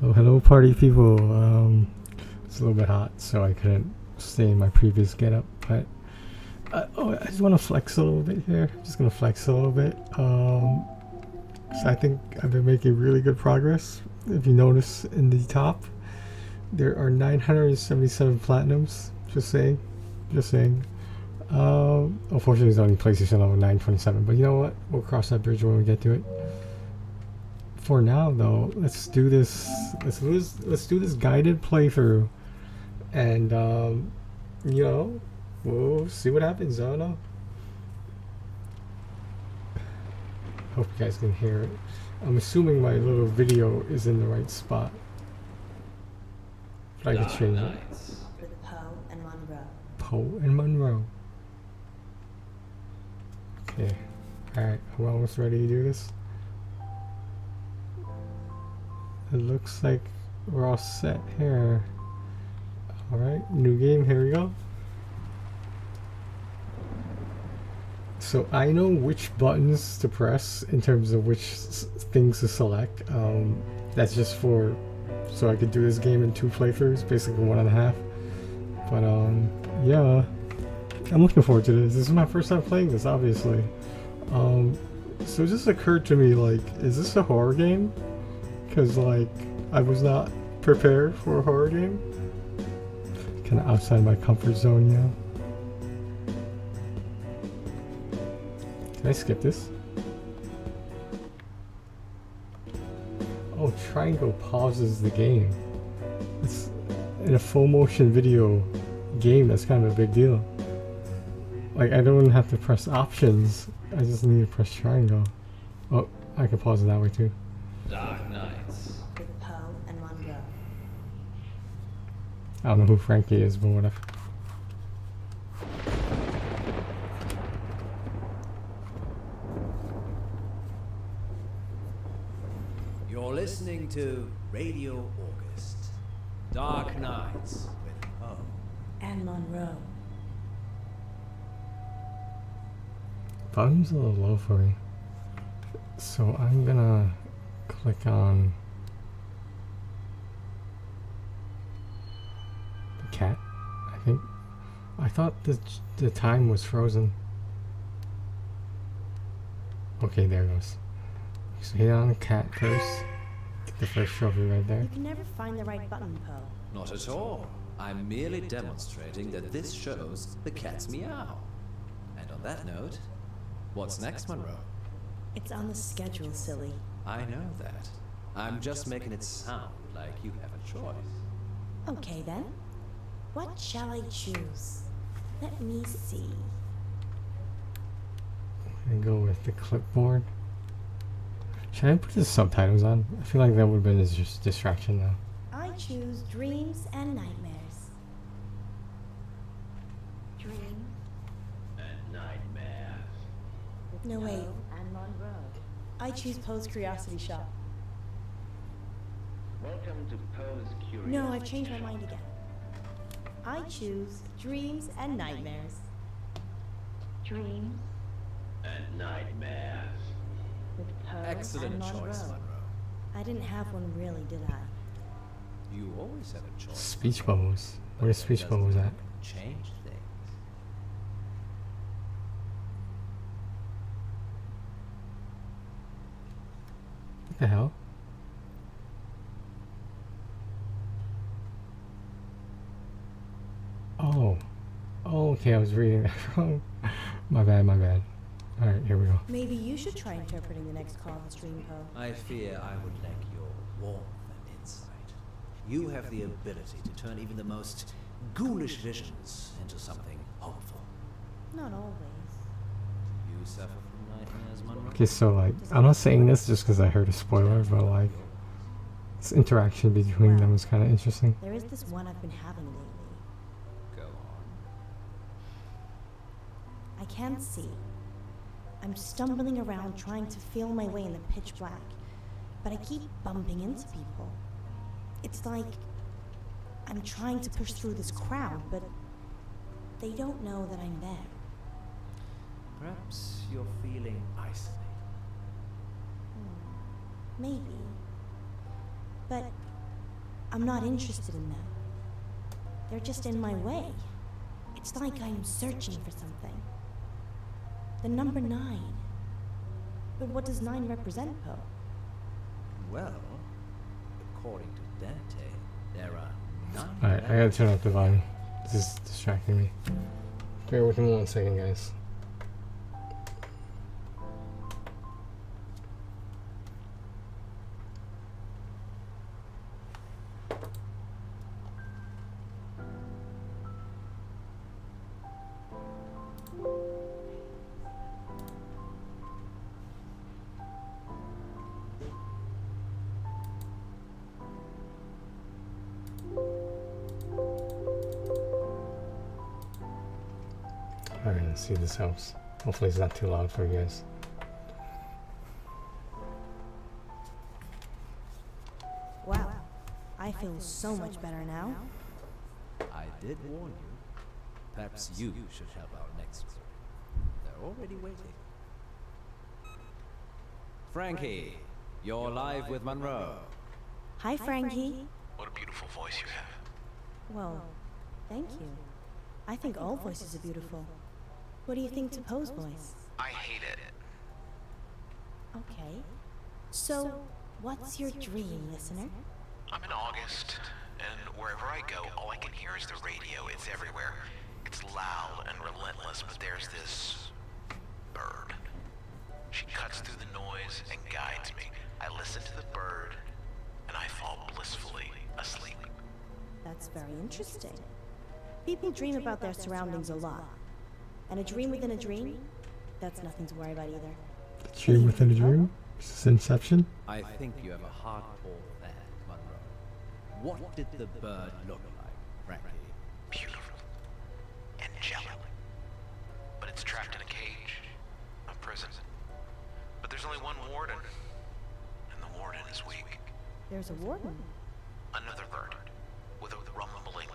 Oh, hello party people. It's a little bit hot, so I couldn't stay in my previous getup, but I just want to flex a little bit here. Just gonna flex a little bit. So I think I've been making really good progress. If you notice in the top, there are 977 platinums. Just saying, just saying. Unfortunately, it's only PlayStation level 927, but you know what? We'll cross that bridge when we get to it. For now, though, let's do this. Let's do this guided playthrough, and you know, we'll see what happens. I don't know. Hope you guys can hear it. I'm assuming my little video is in the right spot, but I can change it. With Poe and Munro. Poe and Munro. Okay. All right. We're almost ready to do this. It looks like we're all set here. Alright, new game, here we go. So I know which buttons to press in terms of which things to select. That's just for, so I could do this game in 2 playthroughs, basically 1.5. But yeah, I'm looking forward to this. This is my first time playing this, obviously. So it just occurred to me, like, is this a horror game? Because, like, I was not prepared for a horror game. Kind of outside my comfort zone, yeah. Can I skip this? Oh, triangle pauses the game. It's in a full motion video game, that's kind of a big deal. Like, I don't have to press options, I just need to press triangle. Oh, I can pause it that way too. Dark Nights. With Poe and Munro. I don't know who Frankie is, but whatever. You're listening to Radio August. Dark Nights with Poe. And Munro. Volume's a little low for me. So I'm gonna click on the cat, I think. I thought the time was frozen. Okay, there it goes. So hit on the cat first. Get the first trophy right there. You can never find the right button, Poe. Not at all. I'm merely demonstrating that this shows the cat's meow. And on that note, what's next, Munro? It's on the schedule, silly. I know that. I'm just making it sound like you have a choice. Okay then. What shall I choose? Let me see. I'm gonna go with the clipboard. Should I put the subtitles on? I feel like that would have been a distraction now. I choose dreams and nightmares. Dreams And nightmares. No, wait. And Munro. I choose Poe's Curiosity Shop. Welcome to Poe's Curiosity. No, I've changed my mind again. I choose dreams and nightmares. Dreams And nightmares. with Poe Excellent and choice, Munro. Munro. I didn't have one really, did I? You always have a choice. Speech bubbles. Where's speech bubbles at? Change things. What the hell? Oh. Oh, okay, I was reading that wrong. My bad, my bad. Alright, here we go. Maybe you should try interpreting the next call on stream, Poe. I fear I would lack your warmth and insight. You have the ability to turn even the most ghoulish visions into something hopeful. Not always. You suffer from nightmares, Munro? Okay, so like, I'm not saying this just because I heard a spoiler, but like, this interaction between them is kind of interesting. There is this one I've been having lately. Go on. I can't see. I'm stumbling around trying to feel my way in the pitch black, but I keep bumping into people. It's like I'm trying to push through this crowd, but they don't know that I'm there. Perhaps you're feeling isolated. Maybe. But I'm not interested in them. They're just in my way. It's like I'm searching for something. The number 9. But what does 9 represent, Poe? Well, according to Dante, there are 9. Alright, I gotta turn up the volume. This is distracting me. Bear with me 1 second, guys. Alright, let's see this helps. Hopefully it's not too loud for you guys. Wow. I feel so much better now. I did warn you. Perhaps you should help out next group. They're already waiting. Frankie, you're live with Munro. Hi, Frankie. What a beautiful voice you have. Well, thank you. I think all voices are beautiful. What do you think to Poe's voice? I hate it. Okay. So, what's your dream, listener? I'm in August, and wherever I go, all I can hear is the radio. It's everywhere. It's loud and relentless, but there's this bird. She cuts through the noise and guides me. I listen to the bird, and I fall blissfully asleep. That's very interesting. People dream about their surroundings a lot. And a dream within a dream? That's nothing to worry about either. Dream within a dream? Is this Inception? I think you have a hardcore fan, Munro. What did the bird look like, Frankie? Beautiful. Angelic. But it's trapped in a cage. A prison. But there's only one warden. And the warden is weak. There's a warden. Another bird. With a rumbling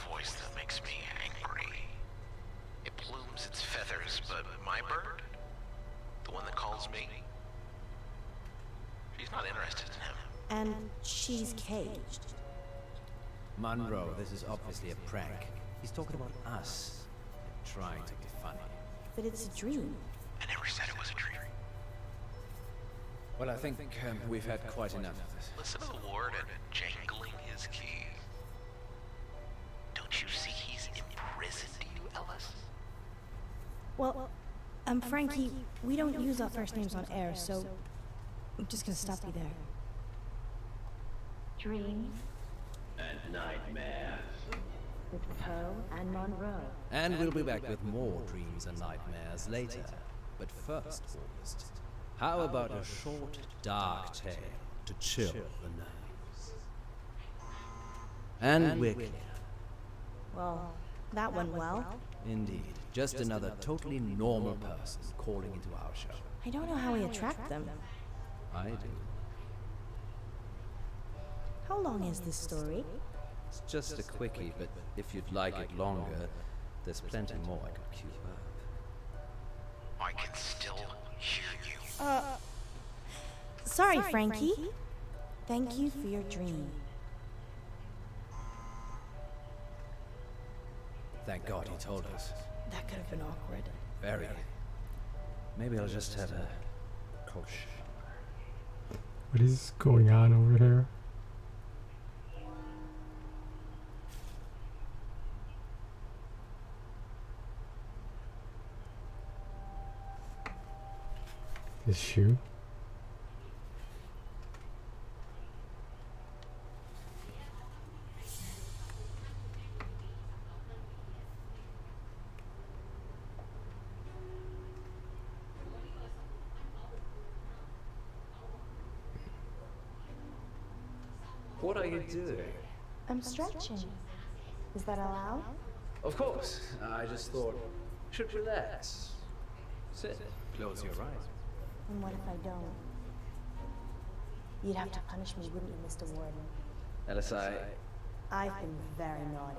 voice that makes me angry. It plumes its feathers, but my bird? The one that calls me? She's not interested in him. And she's caged. Munro, this is obviously a prank. He's talking about us and trying to be funny. But it's a dream. I never said it was a dream. Well, I think we've had quite enough of this. Listen to the warden jangling his keys. Don't you see he's imprisoned you, Ellis? Well, Frankie, we don't use our first names on air, so I'm just gonna stop you there. Dreams And nightmares. with Poe and Munro. And we'll be back with more dreams and nightmares later. But first, August, how about a short, dark tale to chill the nerves? And we're clear. Well, that went well. Indeed. Just another totally normal person calling into our show. I don't know how we attract them. I do. How long is this story? It's just a quickie, but if you'd like it longer, there's plenty more I could queue up. I can still hear you. Sorry, Frankie. Thank you for your dream. Thank God he told us. That could have been awkward. Very. Maybe I'll just have a cold shower. What is going on over here? This shoe? What are you doing? I'm stretching. Is that allowed? Of course. I just thought, should relax. Sit. Close your eyes. And what if I don't? You'd have to punish me, wouldn't you, Mr. Warden? Alice, I've been very naughty.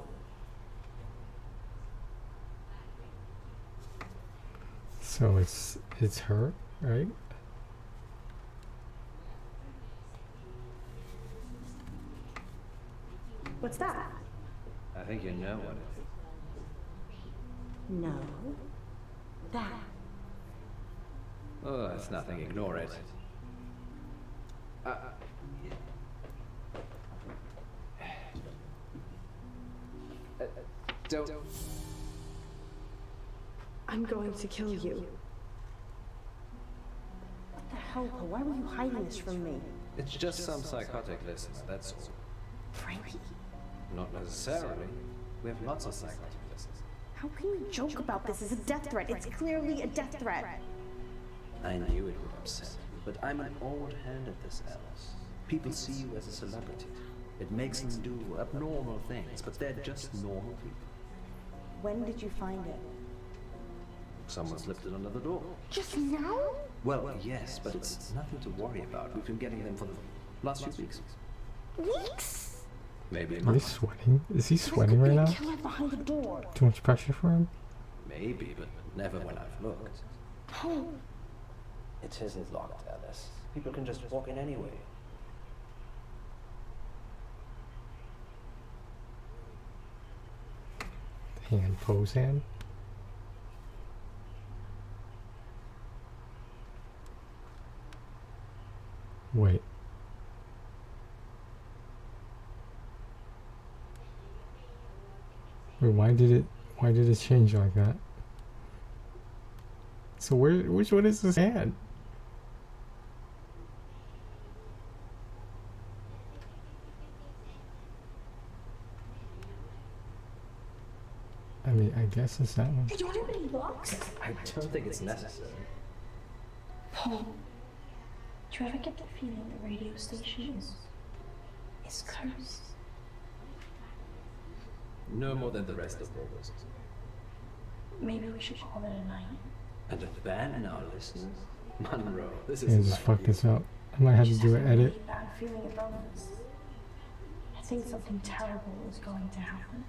So it's her, right? What's that? I think you know what it is. No. That. Oh, it's nothing. Ignore it. Don't. I'm going to kill you. What the hell? Why were you hiding this from me? It's just some psychotic listener, that's all. Frankie? Not necessarily. We have lots of psychotic listeners. How can you joke about this as a death threat? It's clearly a death threat. I knew it would upset you, but I'm an old hand at this, Alice. People see you as a celebrity. It makes them do abnormal things, but they're just normal people. When did you find it? Someone slipped it under the door. Just now? Well, yes, but it's nothing to worry about. We've been getting them for the last few weeks. Weeks? Maybe a Is he month. sweating? Is he sweating right now? Killer behind the door. Too much pressure for him? Maybe, but never when I've looked. Oh, It isn't locked, Alice. People can just walk in anyway. Hand, pose hand. Wait. Wait, why did it change like that? So which one is this hand? I mean, I guess it's that one. do you have any locks? I don't think it's necessary. Paul, do you ever get the feeling the radio station is cursed? No more than the rest of August. Maybe we should call it a night. And abandon our listeners? Munro, this Yeah, is just like fuck you. this up. I might have to do an edit. Really bad feeling about this. I think something terrible is going to happen.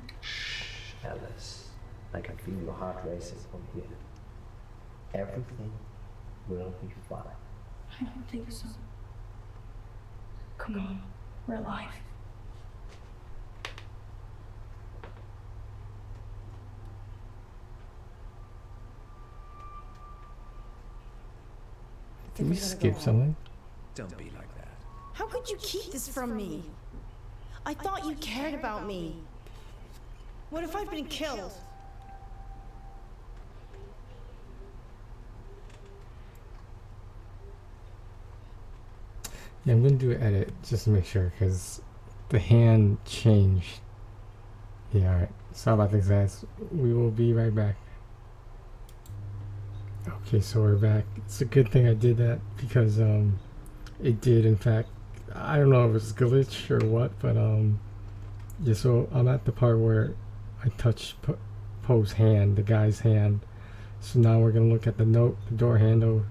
Alice, I can feel your heart racing from here. Everything will be fine. I don't think so. Come on, we're alive. Did we skip something? Don't be like that. How could you keep this from me? I thought you cared about me. What if I'd been killed? Yeah, I'm gonna do an edit just to make sure because the hand changed. Yeah, alright. Sorry about this, guys. We will be right back. Okay, so we're back. It's a good thing I did that because it did, in fact, I don't know if it's glitch or what, but yeah. So I'm at the part where I touched Poe's hand, the guy's hand. So now we're gonna look at the note, the door handle,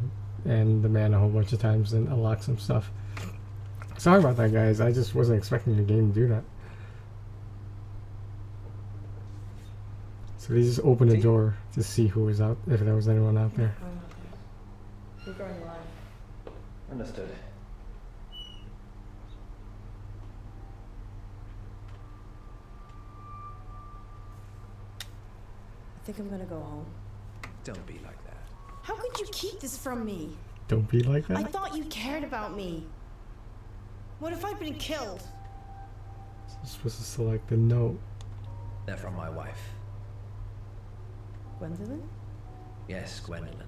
and the man a whole bunch of times and unlock some stuff. Sorry about that, guys. I just wasn't expecting the game to do that. So they just opened the door to see who was out, if there was anyone out there. We're going live. Understood. I think I'm gonna go home. Don't be like that. How could you keep this from me? Don't be like I that. thought you cared about me. What if I'd been killed? You're supposed to select the note. They're from my wife. Gwendolyn? Yes, Gwendolyn.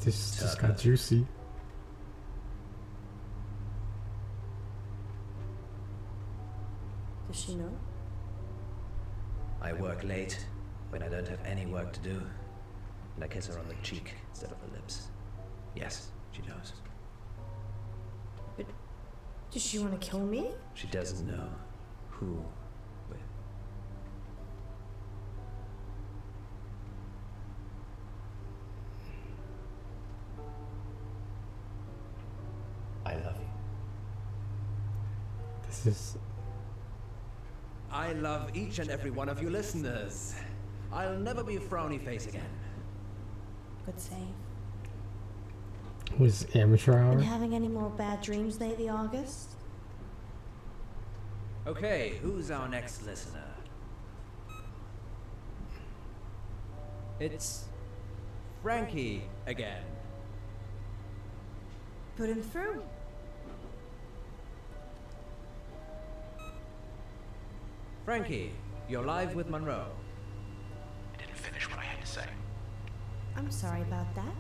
This just got juicy. Does she know? I work late when I don't have any work to do. And I kiss her on the cheek instead of the lips. Yes, she knows. Does she want to kill me? She doesn't know who with. I love you. This is. I love each and every one of you listeners. I'll never be a frowny face again. Good save. Was amateur hour? Been having any more bad dreams lately, August? Okay, who's our next listener? It's Frankie again. Put him through. Frankie, you're live with Munro. I didn't finish what I had to say. I'm sorry about that.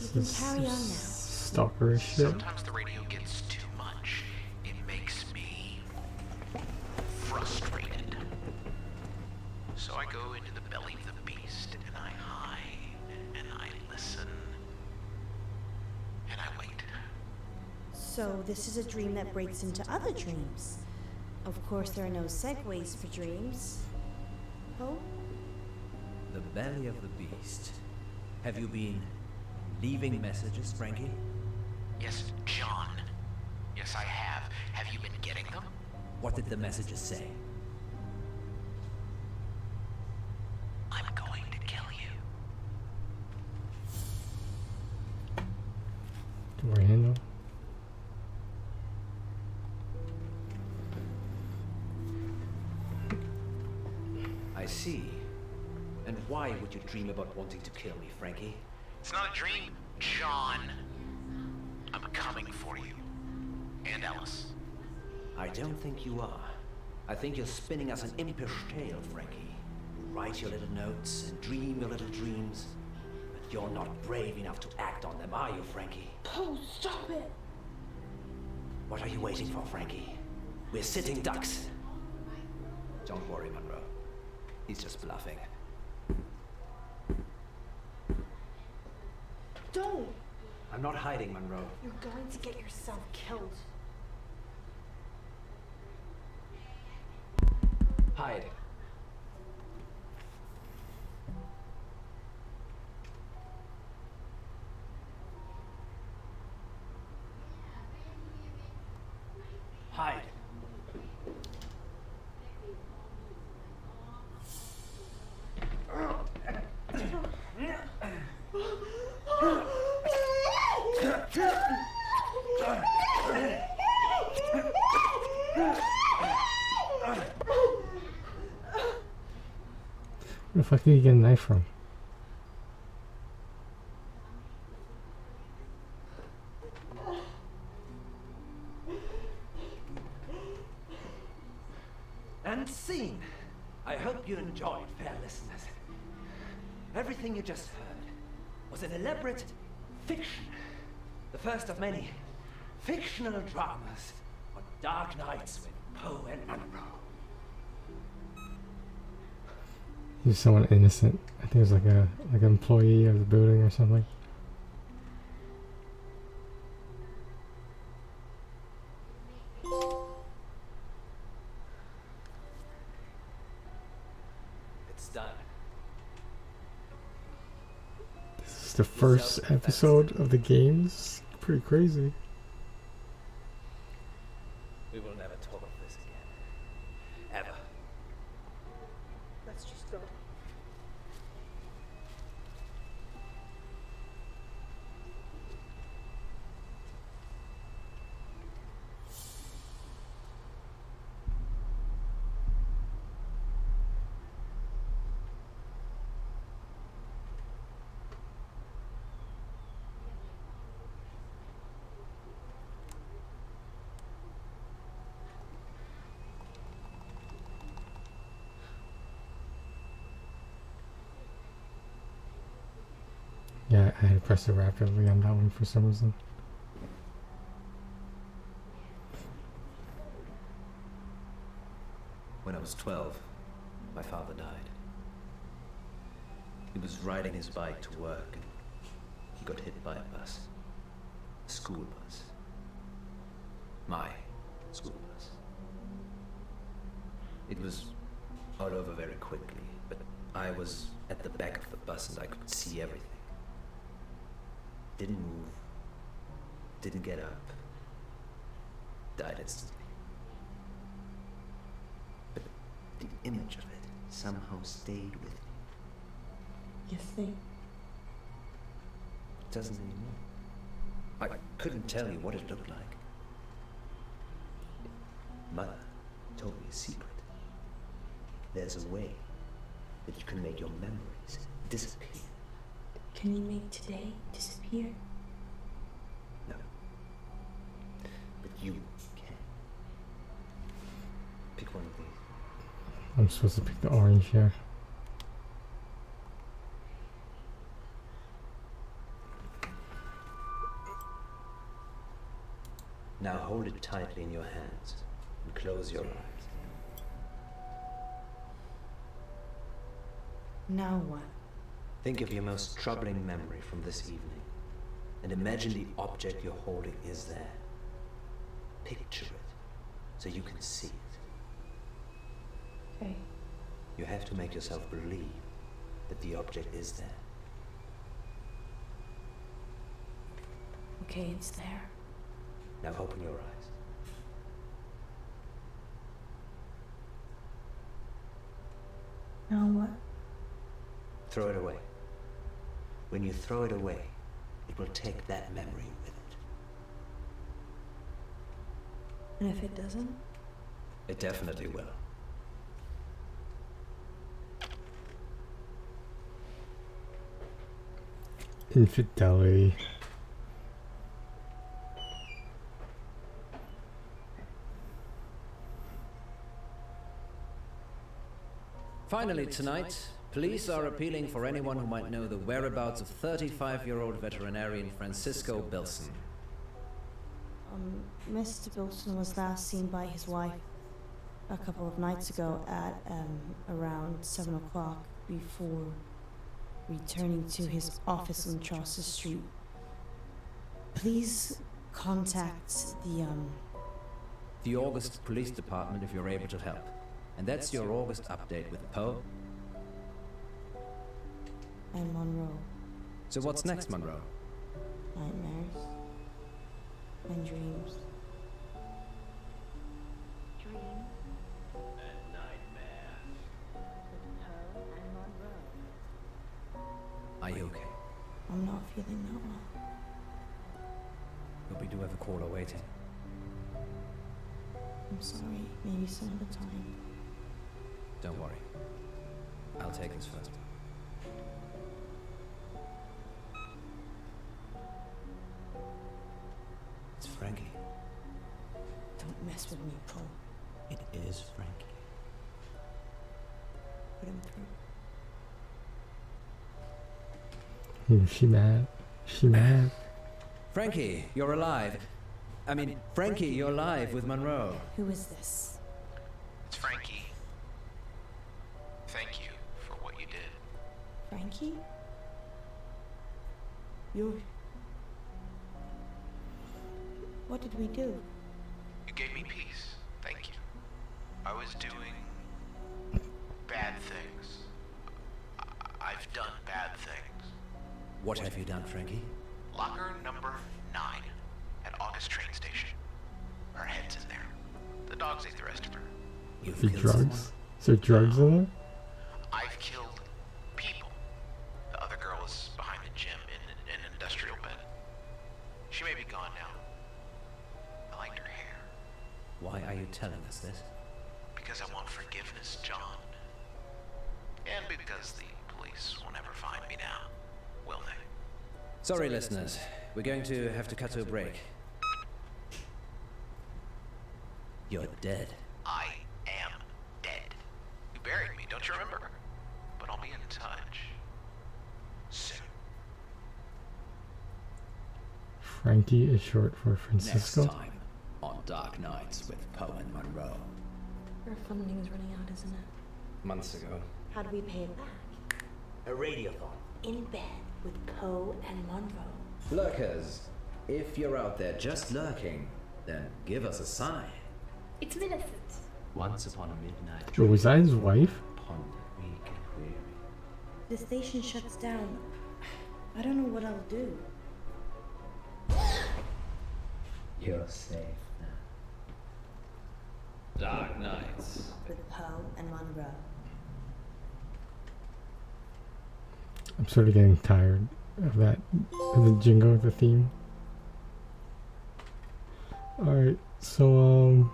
You can This carry on now. Stalkerish shit. Sometimes the radio gets too much. It makes me frustrated. So I go into the belly of the beast and I hide and I listen and I wait. So this is a dream that breaks into other dreams. Of course, there are no segues for dreams. Oh? The belly of the beast. Have you been leaving messages, Frankie? Yes, John. Yes, I have. Have you been getting them? What did the messages say? I'm going to kill you. Do I handle? I see. And why would you dream about wanting to kill me, Frankie? It's not a dream, John. I'm coming for you. And Alice. I don't think you are. I think you're spinning us an impish tale, Frankie. You write your little notes and dream your little dreams, but you're not brave enough to act on them, are you, Frankie? Oh, stop it! What are you waiting for, Frankie? We're sitting ducks. Don't worry, Munro. He's just bluffing. Don't! I'm not hiding, Munro. You're going to get yourself killed. Hide. Hide. Where the fuck did you get a knife from? And scene. I hope you enjoyed, fair listeners. Everything you just heard was an elaborate fiction. The first of many fictional dramas on dark nights with Poe and Munro. He was someone innocent. I think it was like an employee of the building or something. It's done. This is the first episode of the games. Pretty crazy. We will never talk of this again. Ever. Let's just go. Yeah, I had to press it rapidly on that one for some reason. When I was 12, my father died. He was riding his bike to work and he got hit by a bus. A school bus. My school bus. It was all over very quickly, but I was at the back of the bus and I could see everything. Didn't move. Didn't get up. Died instantly. But the image of it somehow stayed with me. You think? It doesn't anymore. I couldn't tell you what it looked like. Mother. a secret. There's a way that you can make your memories disappear. Can you make today disappear? No. But you can. Pick one of these. I'm supposed to pick the orange here. Now hold it tightly in your hands and close your eyes. Now what? Think of your most troubling memory from this evening and imagine the object you're holding is there. Picture it so you can see it. Okay. You have to make yourself believe that the object is there. Okay, it's there. Now open your eyes. Now what? Throw it away. When you throw it away, it will take that memory with it. And if it doesn't? It definitely will. Infidelity. Finally tonight, police are appealing for anyone who might know the whereabouts of 35-year-old veterinarian Francisco Bilson. Mr. Bilson was last seen by his wife a couple of nights ago at around 7 o'clock before returning to his office on Chaucer Street. Please contact The August Police Department if you're able to help. And that's your August update with Poe. and Munro. So what's next, Munro? Nightmares and dreams. And nightmare. Are you okay? I'm not feeling that well. But we do have a caller waiting. I'm sorry. Maybe some other time. Don't worry. I'll take this first. It's Frankie. Don't mess with me, Paul. It is Frankie. Put him through. She mad. She mad. Frankie, you're alive. Frankie, you're alive with Munro. Who is this? It's Frankie. Thank you for what you did. Frankie? You're... What did we do? You gave me peace. Thank you. I was doing bad things. I've done bad things. What have you done, Frankie? Locker number 9 at August train station. Her head's in there. The dogs ate the rest of her. You've The killed drugs? someone? Is there drugs in there? I've killed people. The other girl is behind the gym in an industrial bed. She may be gone now. I liked her hair. Why are you telling us this? Because I want forgiveness, John. And because the police will never find me now, will they? Sorry, listeners. We're going to have to cut to a break. You're dead. I am dead. You buried me, don't you remember? But I'll be in touch. Soon. Frankie is short for Francisco. Next time on Dark Nights with Poe and Munro. Our funding is running out, isn't it? Months ago. How do we pay it back? A radiothon. In bed with Poe and Munro. Lurkers, if you're out there just lurking, then give us a sign. It's Millicent. Once upon a midnight Oh, was that his wife? ponder weak and weary. The station shuts down. I don't know what I'll do. You're safe now. Dark Nights. With Poe and Munro. I'm sort of getting tired of that, of the jingle, the theme. Alright, so,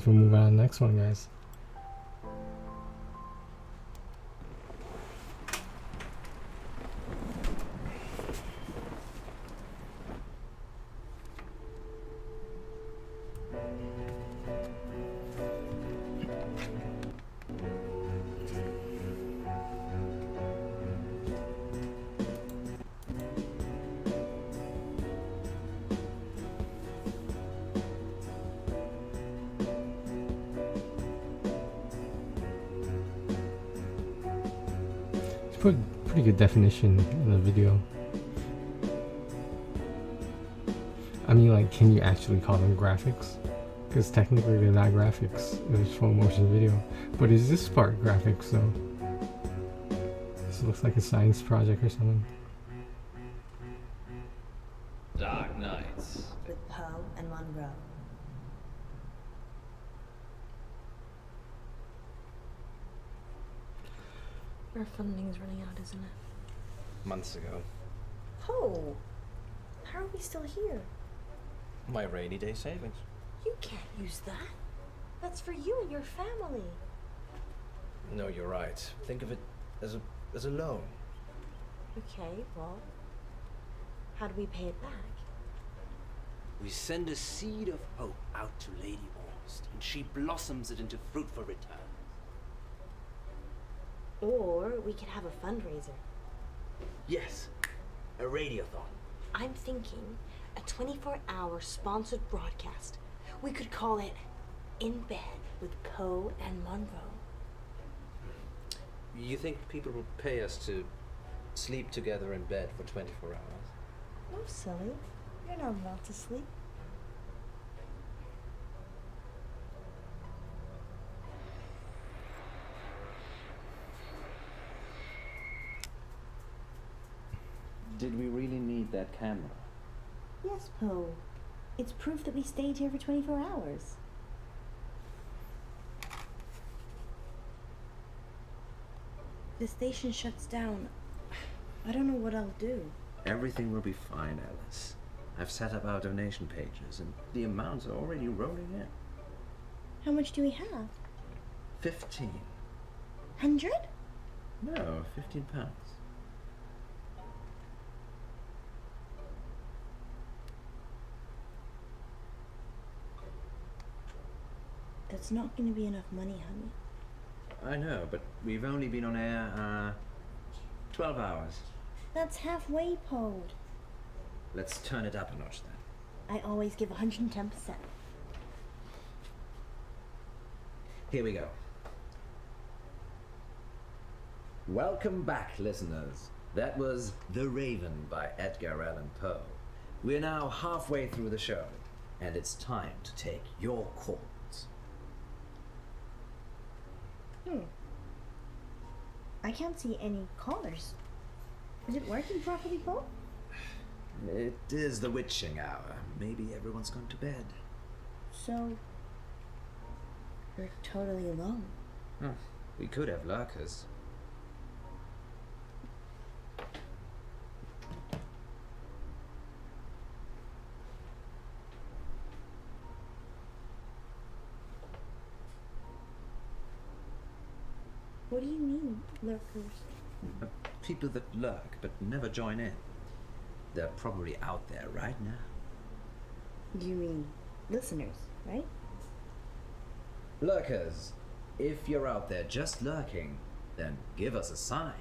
guess we'll move on to the next one, guys. Put pretty good definition in the video. I mean, like, can you actually call them graphics? Because technically they're not graphics. It's full motion video. But is this part graphics though? This looks like a science project or something. Dark Knights. With Poe and Munro. Our funding's running out, isn't it? Months ago. Poe! How are we still here? My rainy day savings. You can't use that. That's for you and your family. No, you're right. Think of it as a loan. Okay, well, how do we pay it back? We send a seed of hope out to Lady Orst, and she blossoms it into fruitful return. Or we could have a fundraiser. Yes, a radiothon. I'm thinking a 24-hour sponsored broadcast. We could call it In Bed with Poe and Munro. You think people will pay us to sleep together in bed for 24 hours? No, silly. You're not allowed to sleep. Did we really need that camera? Yes, Poe. It's proof that we stayed here for 24 hours. The station shuts down. I don't know what I'll do. Everything will be fine, Alice. I've set up our donation pages, and the amounts are already rolling in. How much do we have? 15. 100? No, 15 pounds. That's not going to be enough money, honey. I know, but we've only been on air, 12 hours. That's halfway, Poe. Let's turn it up a notch then. I always give 110%. Here we go. Welcome back, listeners. That was The Raven by Edgar Allan Poe. We're now halfway through the show, and it's time to take your calls. I can't see any callers. Is it working properly, Poe? It is the witching hour. Maybe everyone's gone to bed. So, you're totally alone. We could have lurkers. What do you mean, lurkers? People that lurk but never join in. They're probably out there right now. You mean listeners, right? Lurkers, if you're out there just lurking, then give us a sign.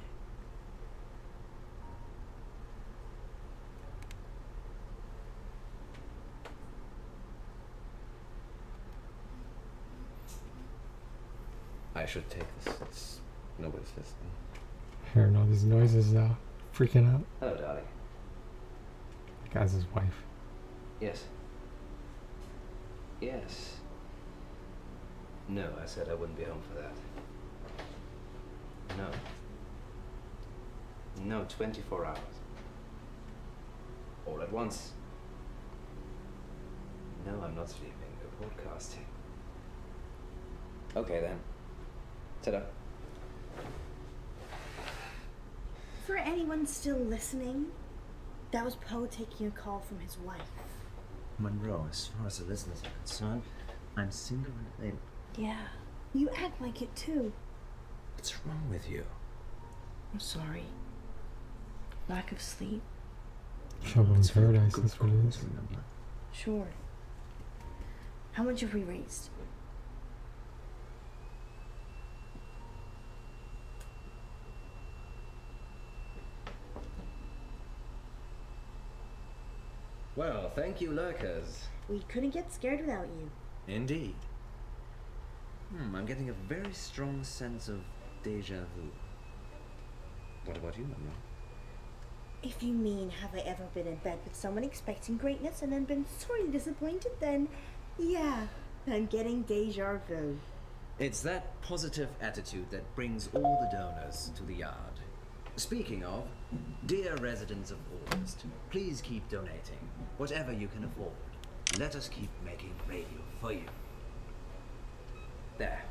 I should take this. Nobody's listening. Hearing all these noises now. Freaking out. Hello, darling. That guy's his wife. Yes. Yes. No, I said I wouldn't be home for that. No. No, 24 hours. All at once. No, I'm not sleeping. We're broadcasting. Okay then. Ta-da. For anyone still listening, that was Poe taking a call from his wife. Munro, as far as the listeners are concerned, I'm single and able. Yeah, you act like it too. What's wrong with you? I'm sorry. Lack of sleep? Trouble in It's for a paradise, good that's what it cause, is. remember? Sure. How much have we raised? Well, thank you, lurkers. We couldn't get scared without you. Indeed. I'm getting a very strong sense of deja vu. What about you, Munro? If you mean, have I ever been in bed with someone expecting greatness and then been sorely disappointed, then yeah, I'm getting deja vu. It's that positive attitude that brings all the donors to the yard. Speaking of, dear residents of August, please keep donating, whatever you can afford. Let us keep making radio for you. There.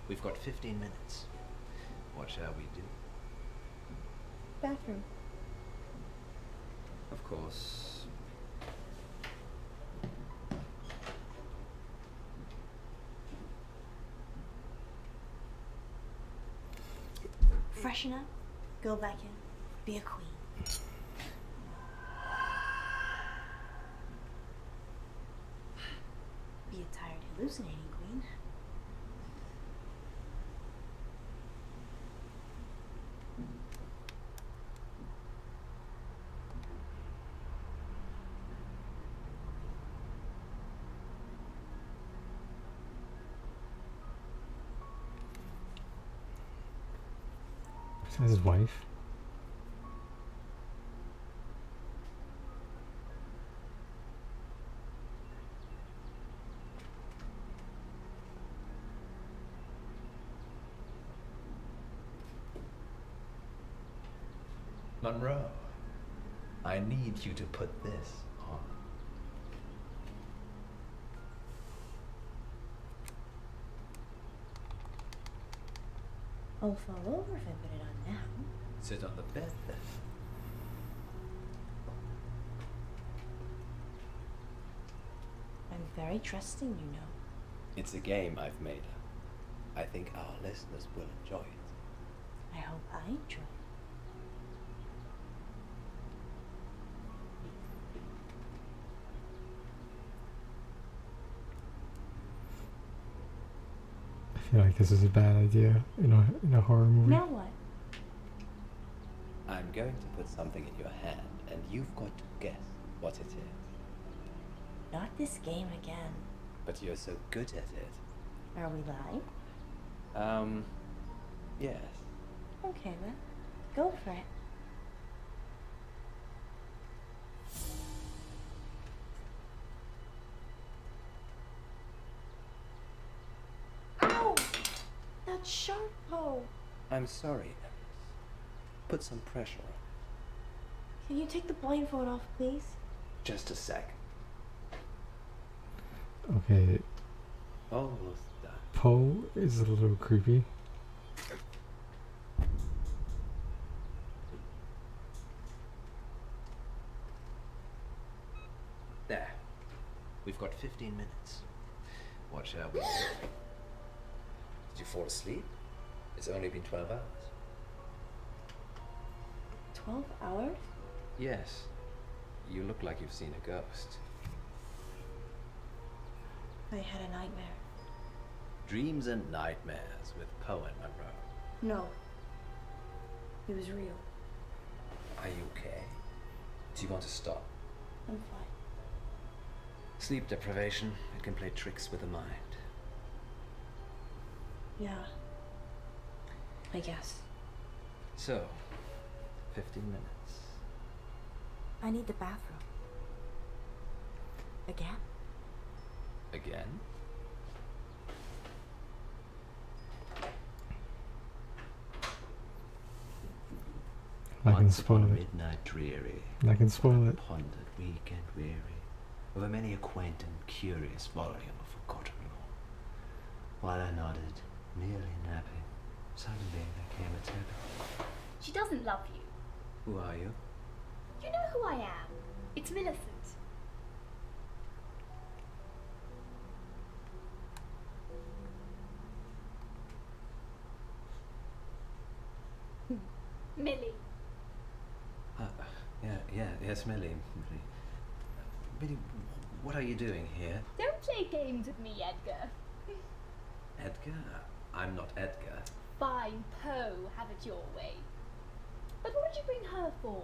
We've got 15 minutes. What shall we do? Bathroom. Of course. Freshen up, go back in, be a queen. Be a tired, hallucinating queen. Is that his wife? Munro, I need you to put this on. I'll fall over if I put it on now. Sit on the bed then. I'm very trusting, you know. It's a game I've made up. I think our listeners will enjoy it. I hope I enjoy it. I feel like this is a bad idea in a horror movie. Now what? I'm going to put something in your hand, and you've got to guess what it is. Not this game again. But you're so good at it. Are we live? Yes. Okay then. Go for it. Ow! That sharp pole. I'm sorry, Ems. Put some pressure on. Can you take the blindfold off, please? Just a sec. Okay, Almost done. Poe is a little creepy. There. We've got 15 minutes. What shall we do? Did you fall asleep? It's only been 12 hours. 12 hours? Yes. You look like you've seen a ghost. I had a nightmare. Dreams and nightmares with Poe and Munro. No. It was real. Are you okay? Do you want to stop? I'm fine. Sleep deprivation, it can play tricks with the mind. Yeah. I guess. So, 15 minutes. I need the bathroom. Again? Again? I can Once spoil upon a it. midnight dreary, I can spoil it. pondered, weak and weary, over many a quaint and curious volume of forgotten lore. While I nodded, nearly napping, suddenly there came a tap. She doesn't love you. Who are you? You know who I am. It's Millicent. Millie. Yes, Millie. Millie, what are you doing here? Don't play games with me, Edgar. Edgar? I'm not Edgar. Fine, Poe, have it your way. But what did you bring her for?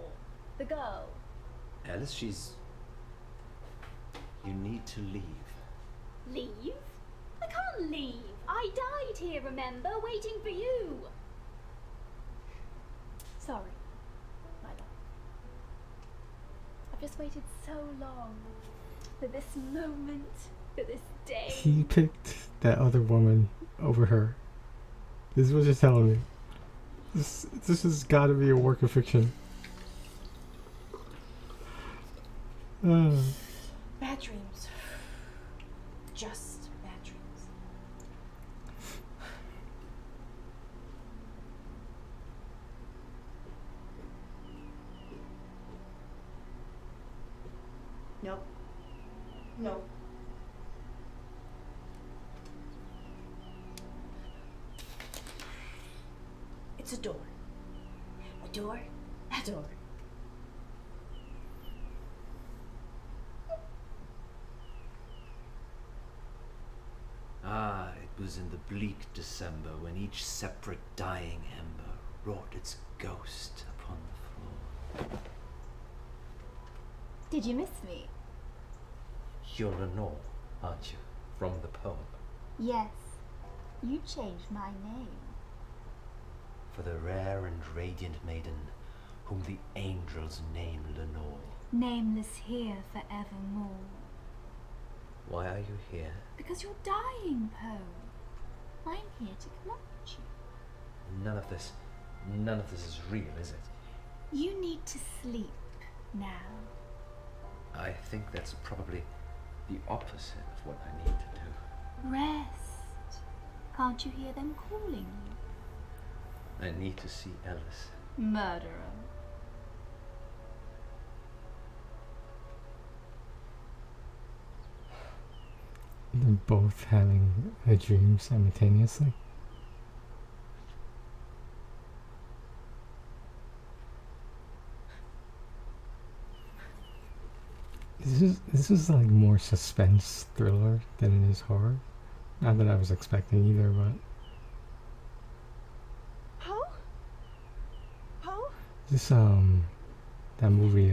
The girl? Alice, she's... You need to leave. Leave? I can't leave. I died here, remember? Waiting for you. Sorry, my love. I've just waited so long for this moment, for this day. He picked that other woman over her. This is what you're telling me. This has got to be a work of fiction. Bad dreams. Just bad dreams. No. No. It's a door. A door. A door. Ah, it was in the bleak December when each separate dying ember wrought its ghost upon the floor. Did you miss me? You're Lenore, aren't you? From the poem. Yes. You changed my name. For the rare and radiant maiden whom the angels name Lenore. Nameless here forevermore. Why are you here? Because you're dying, Poe. I'm here to comfort you. None of this is real, is it? You need to sleep now. I think that's probably the opposite of what I need to do. Rest. Can't you hear them calling you? I need to see Alice. Murderer. They're both having a dream simultaneously. This is like more suspense thriller than it is horror. Not that I was expecting either, but Poe? Poe? this that movie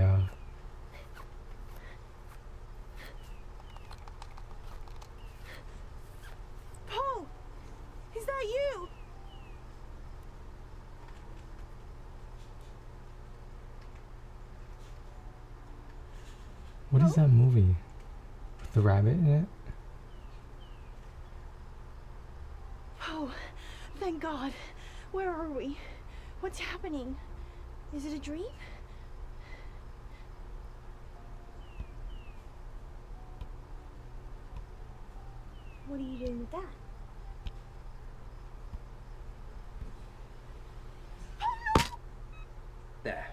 Poe! Is that you? what is that movie with the rabbit in it? Oh, thank God. Where are we? What's happening? Is it a dream? What are you doing with that? There.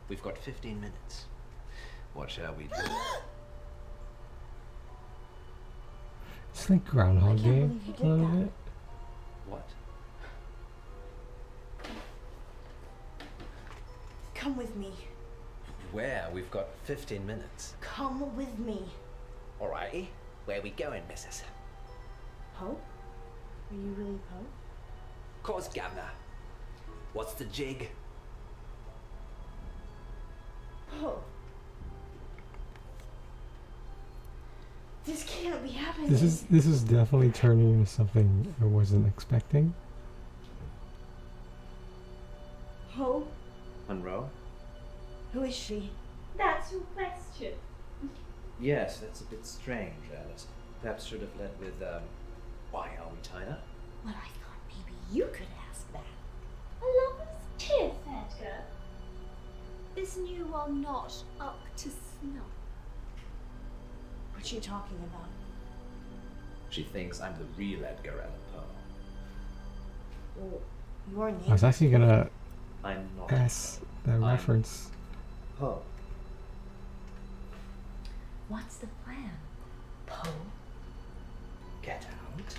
We've got 15 minutes. What shall we do? It's like Groundhog I can't Day believe you a did little that. bit. What? Come with me. Where? We've got 15 minutes. Come with me. Alrighty. Where we going, missus? Poe? Are you really Poe? Course, Governor. What's the jig? Poe. This can't be happening. This is definitely turning into something I wasn't expecting. Poe? Munro? Who is she? That's your question. Yes, that's a bit strange, Alice. Perhaps should have led with, why are we tied up? Well, I thought maybe you could ask that. A lover's kiss, Edgar. This new one not up to snuff. What you talking about? She thinks I'm the real Edgar Allan Poe. Well, your name. I was actually gonna I'm not ask that I'm reference. Poe. What's the plan? Poe? Get out.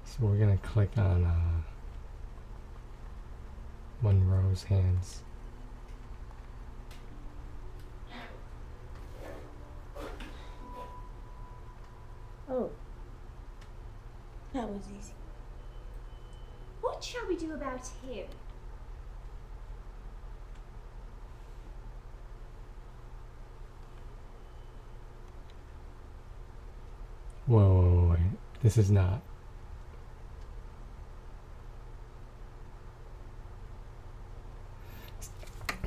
So we're gonna click on Munro's hands. Oh. That was easy. What shall we do about him? Whoa, wait. This is not.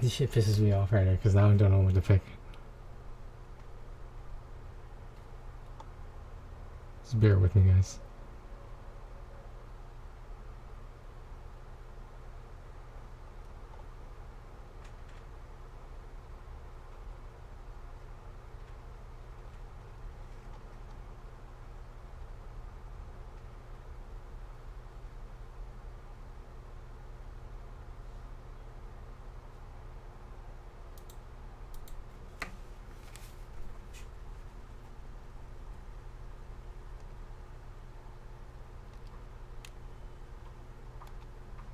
This shit pisses me off right now because now I don't know what to pick. Just bear with me, guys.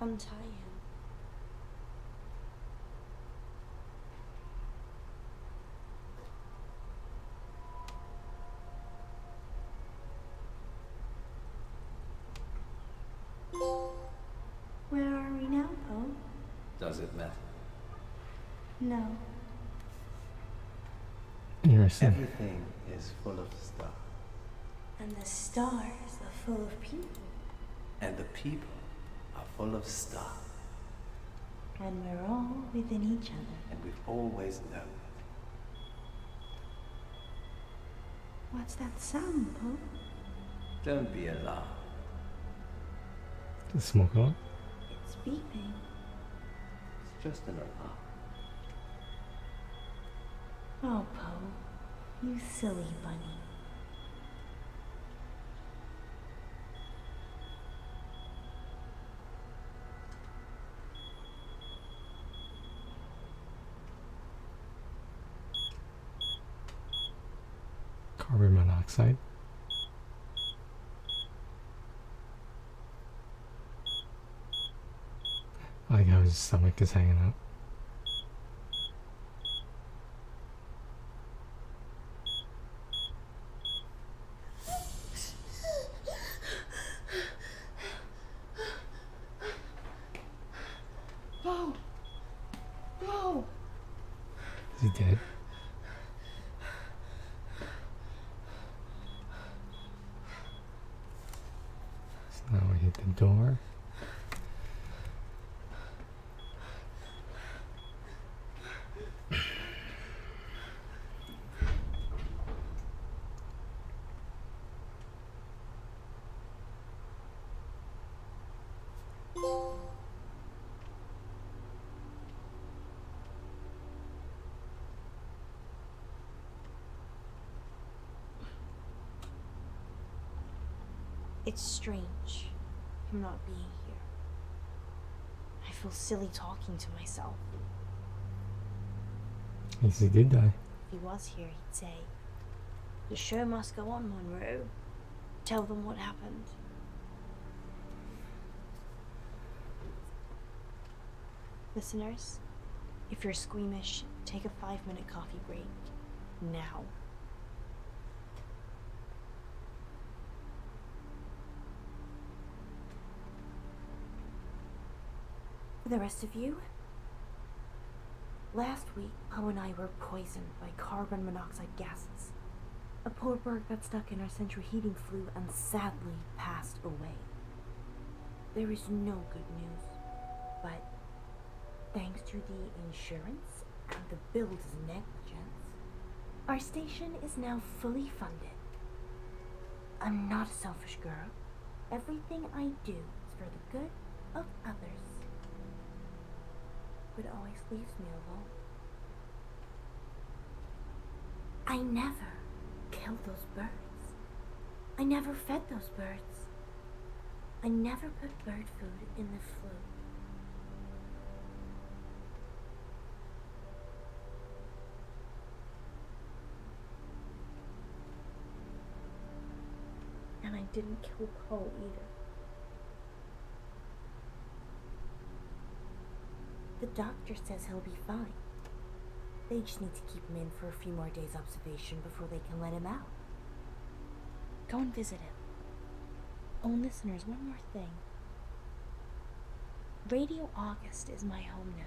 Untie him. Where are we now, Poe? Does it matter? No. Interesting. Everything is full of stuff. And the stars are full of people. And the people are full of stuff. And we're all within each other. And we've always known it. What's that sound, Poe? Don't be alarmed. The smoke alarm? It's beeping. It's just an alarm. Oh, Poe. You silly bunny. Carbon monoxide. I like how his stomach is hanging out. Poe! Poe! Is he dead? So now we hit the door. It's strange, him not being here. I feel silly talking to myself. I guess he did die. If he was here, he'd say, "The show must go on, Munro. Tell them what happened." Listeners, if you're squeamish, take a 5-minute coffee break. Now. For the rest of you, last week, Poe and I were poisoned by carbon monoxide gases. A poor bird got stuck in our central heating flue and sadly passed away. There is no good news, but thanks to the insurance and the build's negligence, our station is now fully funded. I'm not a selfish girl. Everything I do is for the good of others. But it always leaves me alone. I never killed those birds. I never fed those birds. I never put bird food in the flue. And I didn't kill Poe either. The doctor says he'll be fine. They just need to keep him in for a few more days' observation before they can let him out. Go and visit him. Oh, and listeners, one more thing. Radio August is my home now.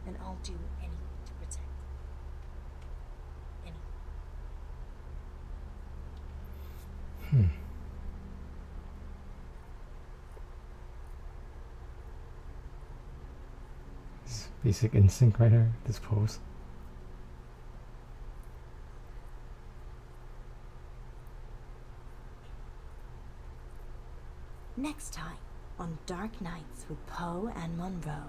And I'll do anything to protect it. Anything. Basic instinct right here, this pose. Next time on Dark Nights with Poe and Munro.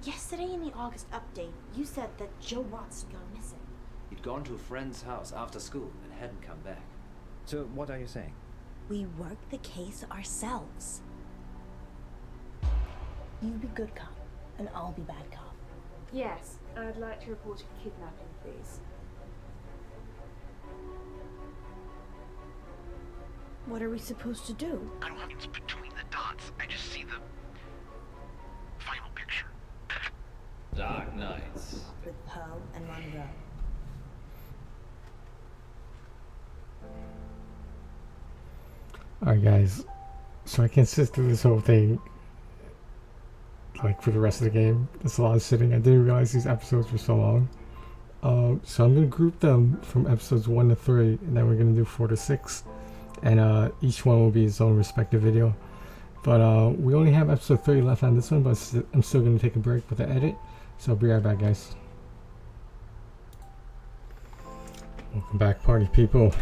Yesterday in the August update, you said that Joe Watts had gone missing. He'd gone to a friend's house after school and hadn't come back. So, what are you saying? We worked the case ourselves. You be good cop, and I'll be bad cop. Yes, I'd like to report a kidnapping, please. What are we supposed to do? I don't have it's between the dots. I just see the final picture. Dark Nights. With Poe and Munro. Alright guys, so I can sit through this whole thing like for the rest of the game. That's a lot of sitting. I didn't realize these episodes were so long. So I'm going to group them from episodes 1 to 3, and then we're going to do 4 to 6. And each one will be its own respective video. But we only have episode 3 left on this one, but I'm still going to take a break with the edit. So I'll be right back, guys. Welcome back, party people.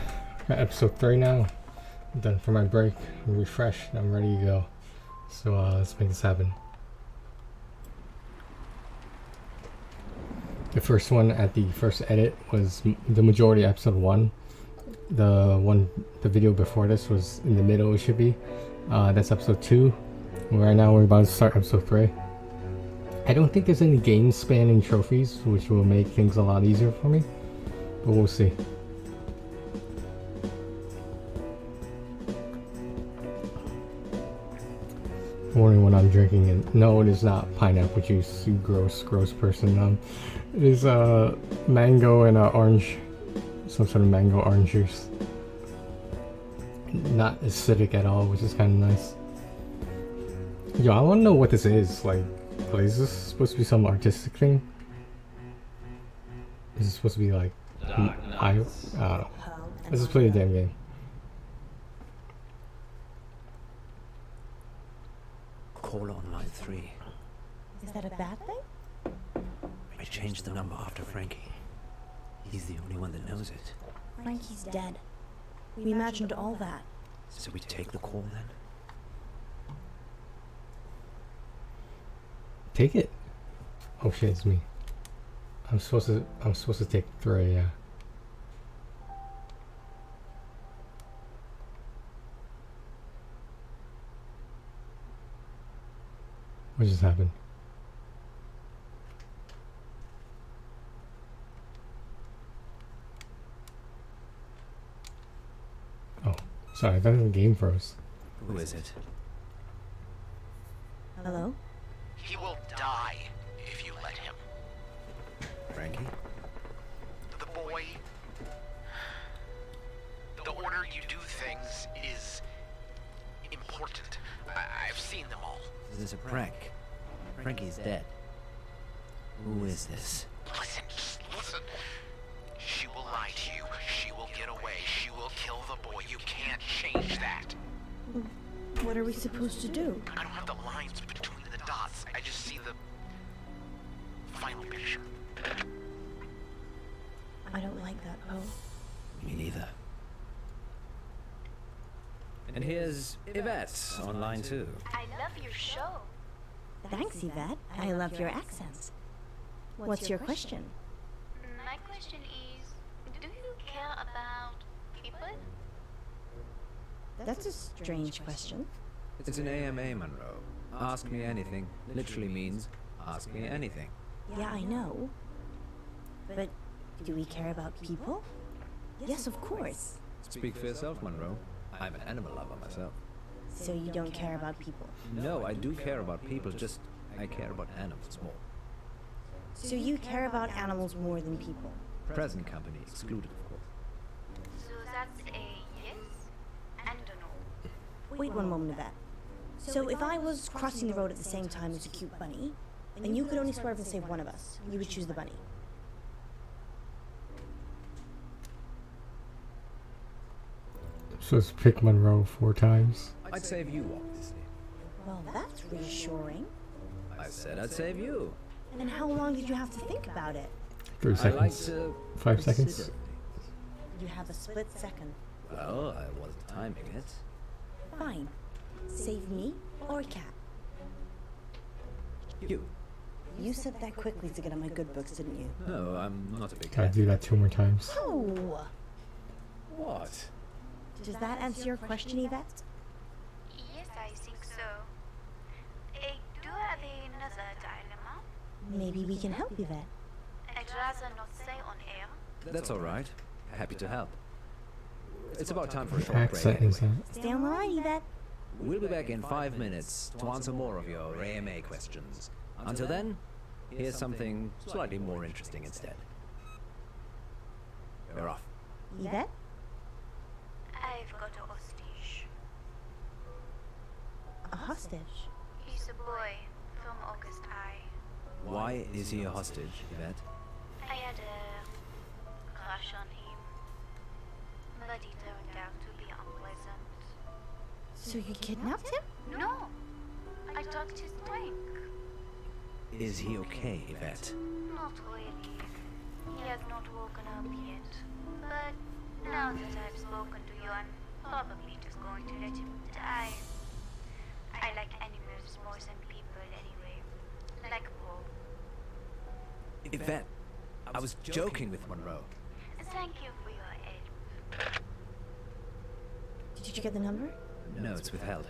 Got episode 3 now. I'm done for my break. I'm refreshed. I'm ready to go. So let's make this happen. The first one at the first edit was the majority of episode 1. The video before this was in the middle, it should be. That's episode 2. Right now we're about to start episode 3. I don't think there's any game spanning trophies, which will make things a lot easier for me. But we'll see. Warning when I'm drinking it. No, it is not pineapple juice, you gross person. It is mango and orange, some sort of mango orange juice. Not acidic at all, which is kind of nice. Yo, I want to know what this is. Like, is this supposed to be some artistic thing? Is it supposed to be like, I don't know. Let's just play the damn game. Caller on line 3. Is that a bad thing? I changed the number after Frankie. He's the only one that knows it. Frankie's dead. We imagined all that. So we take the call then? Take it. Oh shit, it's me. I'm supposed to take 3, yeah. What just happened? Oh, sorry, I thought the game froze. Who is it? Hello? He will die if you let him. Frankie? The boy. The order you do things is important. I've seen them all. Is this a prank? Frankie's dead. Who is this? Listen, just listen. She will lie to you. She will get away. She will kill the boy. You can't change that. What are we supposed to do? I don't have the lines between the dots. I just see the final picture. I don't like that, Poe. Me neither. And here's Yvette on line 2. I love your show. Thanks, Yvette. I love your accents. What's your question? My question is, do you care about people? That's a strange question. It's an AMA, Munro. Ask me anything literally means ask me anything. Yeah, I know. But do we care about people? Yes, of course. Speak for yourself, Munro. I'm an animal lover myself. So you don't care about people. No, I do care about people, just I care about animals more. So you care about animals more than people. Present company excluded, of course. So that's a yes and a no. Wait one moment, Yvette. So if I was crossing the road at the same time as a cute bunny, and you could only swerve and save one of us, you would choose the bunny. So let's pick Munro 4 times. I'd save you, obviously. Well, that's reassuring. I said I'd save you. And how long did you have to think about it? 3 I like seconds. to 5 seconds. consider You have a split second. things. Well, I wasn't timing it. Fine. Save me or a cat. You. You said that quickly to get on my good books, didn't you? No, I'm not a big Gotta cat. do that 2 more times. Oh! What? Does that answer your question, Yvette? Yes, I think so. I do have another dilemma. Maybe we can help Yvette. I'd rather not say on air. That's all right. Happy to help. It's about time for a What short break accent anyway. is that? Stay on the line, Yvette. We'll be back in 5 minutes to answer more of your AMA questions. Until then, here's something slightly more interesting instead. We're off. Yvette? I've got a hostage. A hostage? He's a boy from August High. Why is he a hostage, Yvette? I had a crush on him, but he turned out to be unpleasant. So you kidnapped him? No, I talked his drink. Is he okay, Yvette? Not really. He has not woken up yet. But now that I've spoken to you, I'm probably just going to let him die. I like animals more than people anyway. Like Paul. Yvette, I was joking with Munro. Thank you for your help. Did you get the number? No, it's withheld.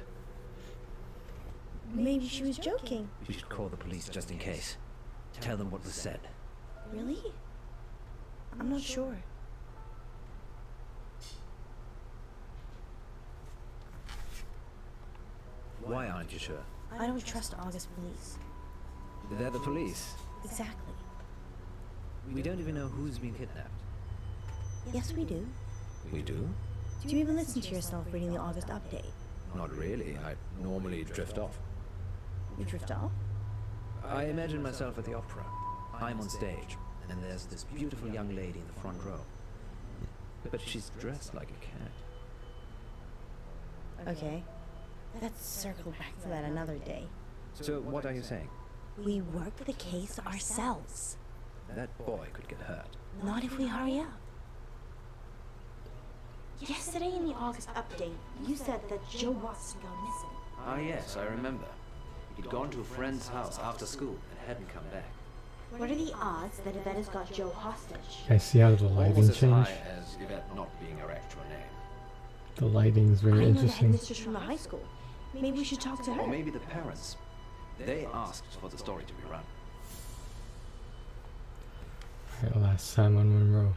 Maybe she was joking. We should call the police just in case. Tell them what was said. Really? I'm not sure. Why aren't you sure? I don't trust August police. They're the police. Exactly. We don't even know who's been kidnapped. Yes, we do. We do? Do you even listen to yourself reading the August update? Not really. I normally drift off. You drift off? I imagine myself at the opera. I'm on stage, and there's this beautiful young lady in the front row. But she's dressed like a cat. Okay. Let's circle back to that another day. So what are you saying? We work the case ourselves. That boy could get hurt. Not if we hurry up. Yesterday in the August update, you said that Joe Watson gone missing. Ah, yes, I remember. He'd gone to a friend's house after school and hadn't come back. What are the odds that Yvette has got Joe hostage? I see how the lighting Almost as changed. high as Yvette not being her actual name. The lighting is I very know the interesting. headmistress from the high school. Maybe we should talk to her. Or maybe the parents. They asked for the story to be run. Alright, last time on Munro.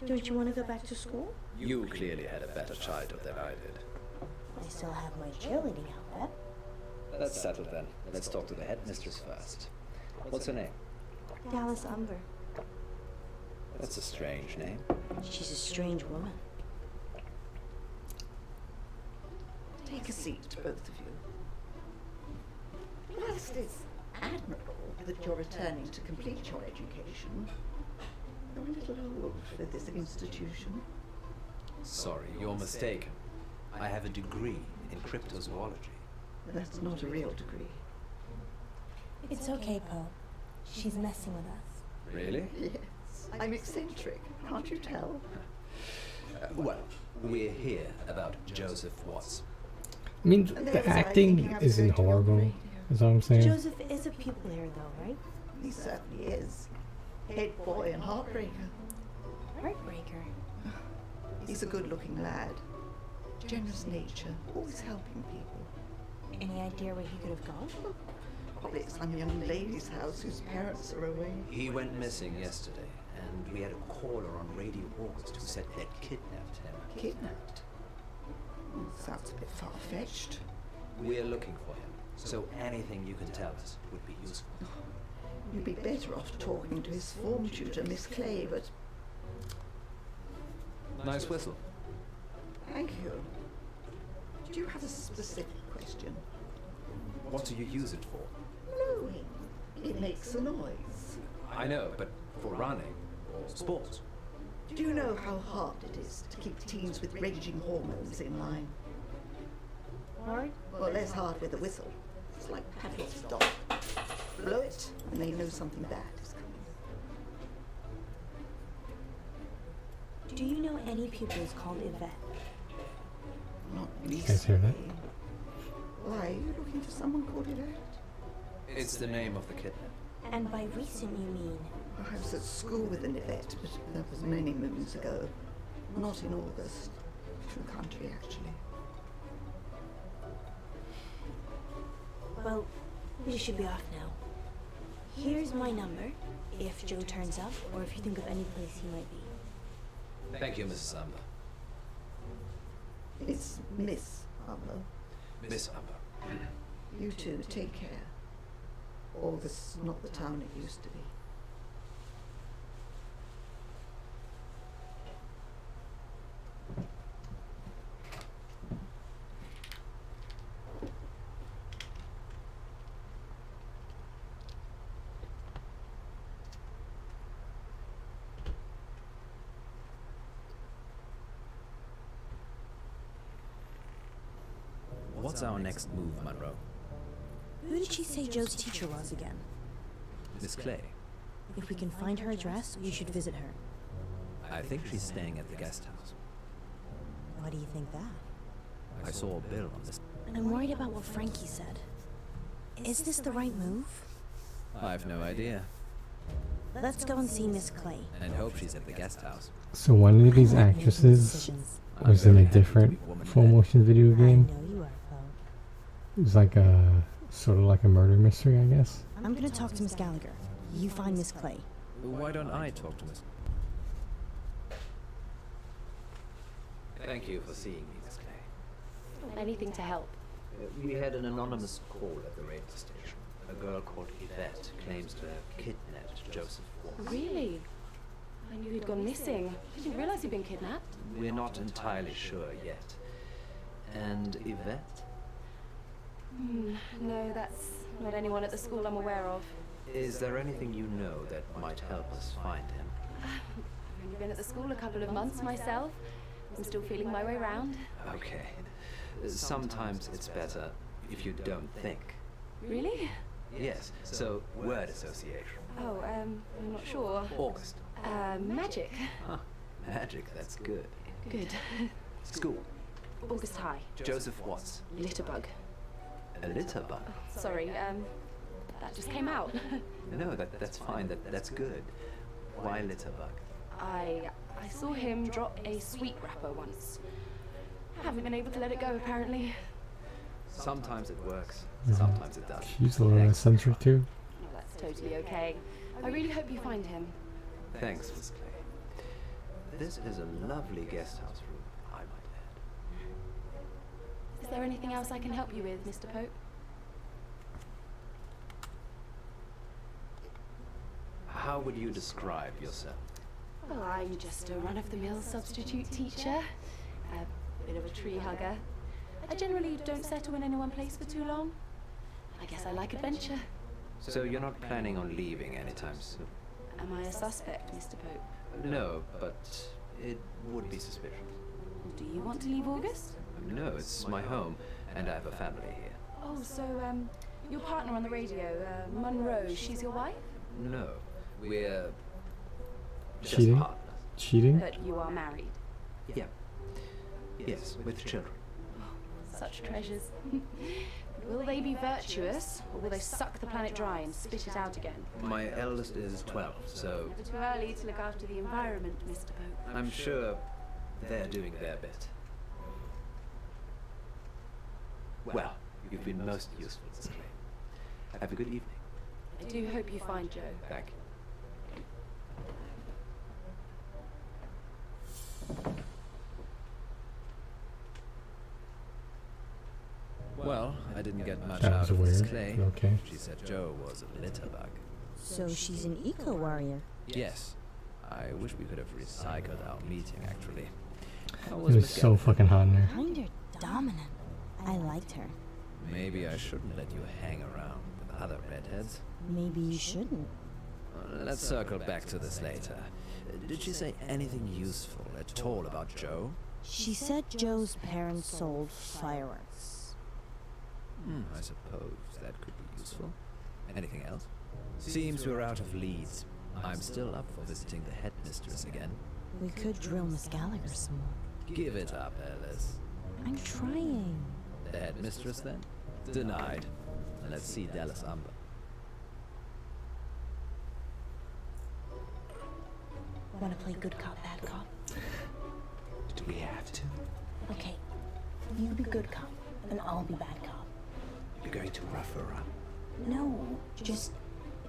Don't you want to go back to school? You clearly had a better childhood than I did. I still have my cheerleading outfit. That's settled then. Let's talk to the headmistress first. What's her name? Dallas Umber. That's a strange name. She's a strange woman. Take a seat, both of you. Whilst it's admirable that you're returning to complete your education, you're a little old for this institution. Sorry, you're mistaken. I have a degree in cryptozoology. That's not a real degree. It's okay, Poe. She's messing with us. Really? Yes, I'm eccentric, can't you tell? Well, we're here about Joseph Watson. I mean, And the there's why I think acting you have to isn't go to your horrible, radio. is all I'm saying. Joseph is a pupil here, though, right? He certainly is. Head boy and heartbreaker. Heartbreaker. He's a good-looking lad. Generous nature, always helping people. Any idea where he could have gone? Probably at some young lady's house whose parents are away. He went missing yesterday, and we had a caller on Radio August who said they'd kidnapped him. Kidnapped. sounds a bit far-fetched. We're looking for him, so anything you can tell us would be useful. You'd be better off talking to his form tutor, Miss Clay, but Nice whistle. thank you. Do you have a specific question? What do you use it for? Blowing. It makes a noise. I know, but for running or sports. Do you know how hard it is to keep teens with raging hormones in line? Hard? Well, less hard with a whistle. It's like Pavlov's dog. Blow it, and they know something bad is coming. Do you know any pupils called Yvette? Not You guys hear that? recently. Why, are you looking for someone called Yvette? It's the name of the kidnap. And by recent you mean? I was at school with an Yvette, but that was many moons ago. Not in August. Different country, actually. Well, we should be off now. Here's my number, if Joe turns up, or if you think of any place he might be. Thank you, Mrs. Umber. It's Miss Umber. Miss Umber. You two, take care. August's not the town it used to be. What's our next move, Munro? Who did she say Joe's teacher was again? Miss Clay. If we can find her address, you should visit her. I think she's staying at the guest house. Why do you think that? I saw a bill on this. I'm worried about what Frankie said. Is this the right move? I've no idea. Let's go and see Miss Clay. And hope she's at the guest house. So one of these actresses was in a different full motion video game. I know you are, Flo. It was like a sort of like a murder mystery, I guess. I'm gonna talk to Miss Gallagher. You find Miss Clay. Why don't I talk to Miss? Thank you for seeing me, Miss Clay. Anything to help. We had an anonymous call at the radio station. A girl called Yvette claims to have kidnapped Joseph Watts. Really? I knew he'd gone missing. I didn't realize he'd been kidnapped. We're not entirely sure yet. And Yvette? No, that's not anyone at the school I'm aware of. Is there anything you know that might help us find him? I've only been at the school a couple of months myself. I'm still feeling my way around. Okay. Sometimes it's better if you don't think. Really? Yes, so word association. Oh, I'm not sure. August. Magic. Huh. Magic, that's good. Good. School. August High. Joseph Watts. Litterbug. A litter bug. Sorry, that just came out. No, that's fine. That's good. Why litter bug? I saw him drop a sweet wrapper once. Haven't been able to let it go, apparently. Sometimes it works, sometimes it doesn't. She's a little eccentric too. No, that's totally okay. I really hope you find him. Thanks, Miss Clay. This is a lovely guest house room, I might add. Is there anything else I can help you with, Mr. Pope? How would you describe yourself? Well, I'm just a run-of-the-mill substitute teacher. A bit of a tree hugger. I generally don't settle in any one place for too long. I guess I like adventure. So you're not planning on leaving anytime soon? Am I a suspect, Mr. Pope? No, but it would be suspicious. Do you want to leave August? No, it's my home, and I have a family here. Oh, so, your partner on the radio, Munro, she's your wife? No, we're just Cheating? partners. Cheating? But you are married. Yeah. Yes, with children. Such treasures. Will they be virtuous, or will they suck the planet dry and spit it out again? My eldest is 12, so Never too early to look after the environment, Mr. Pope. I'm sure they're doing their bit. Well, you've been most useful, Miss Clay. Have a good evening. I do hope you find Joe. Thank you. Well, I didn't get much That out was of Miss weird. Clay. Okay. She said Joe was a litter bug. So she's an eco-warrior. Yes. I wish we could have recycled our meeting, actually. How It was was Miss so Gallagher? fucking hot in there. Kinda dominant. I liked her. Maybe I shouldn't let you hang around with other redheads. Maybe you shouldn't. Let's circle back to this later. Did she say anything useful at all about Joe? She said Joe's parents sold fireworks. I suppose that could be useful. Anything else? Seems we're out of leads. I'm still up for visiting the headmistress again. We could drill Miss Gallagher some more. Give it up, Alice. I'm trying. The headmistress, then? Denied. Let's see Dallas Umber. Wanna play good cop, bad cop? Do we have to? Okay. You be good cop, and I'll be bad cop. You're going to rough her up. No, just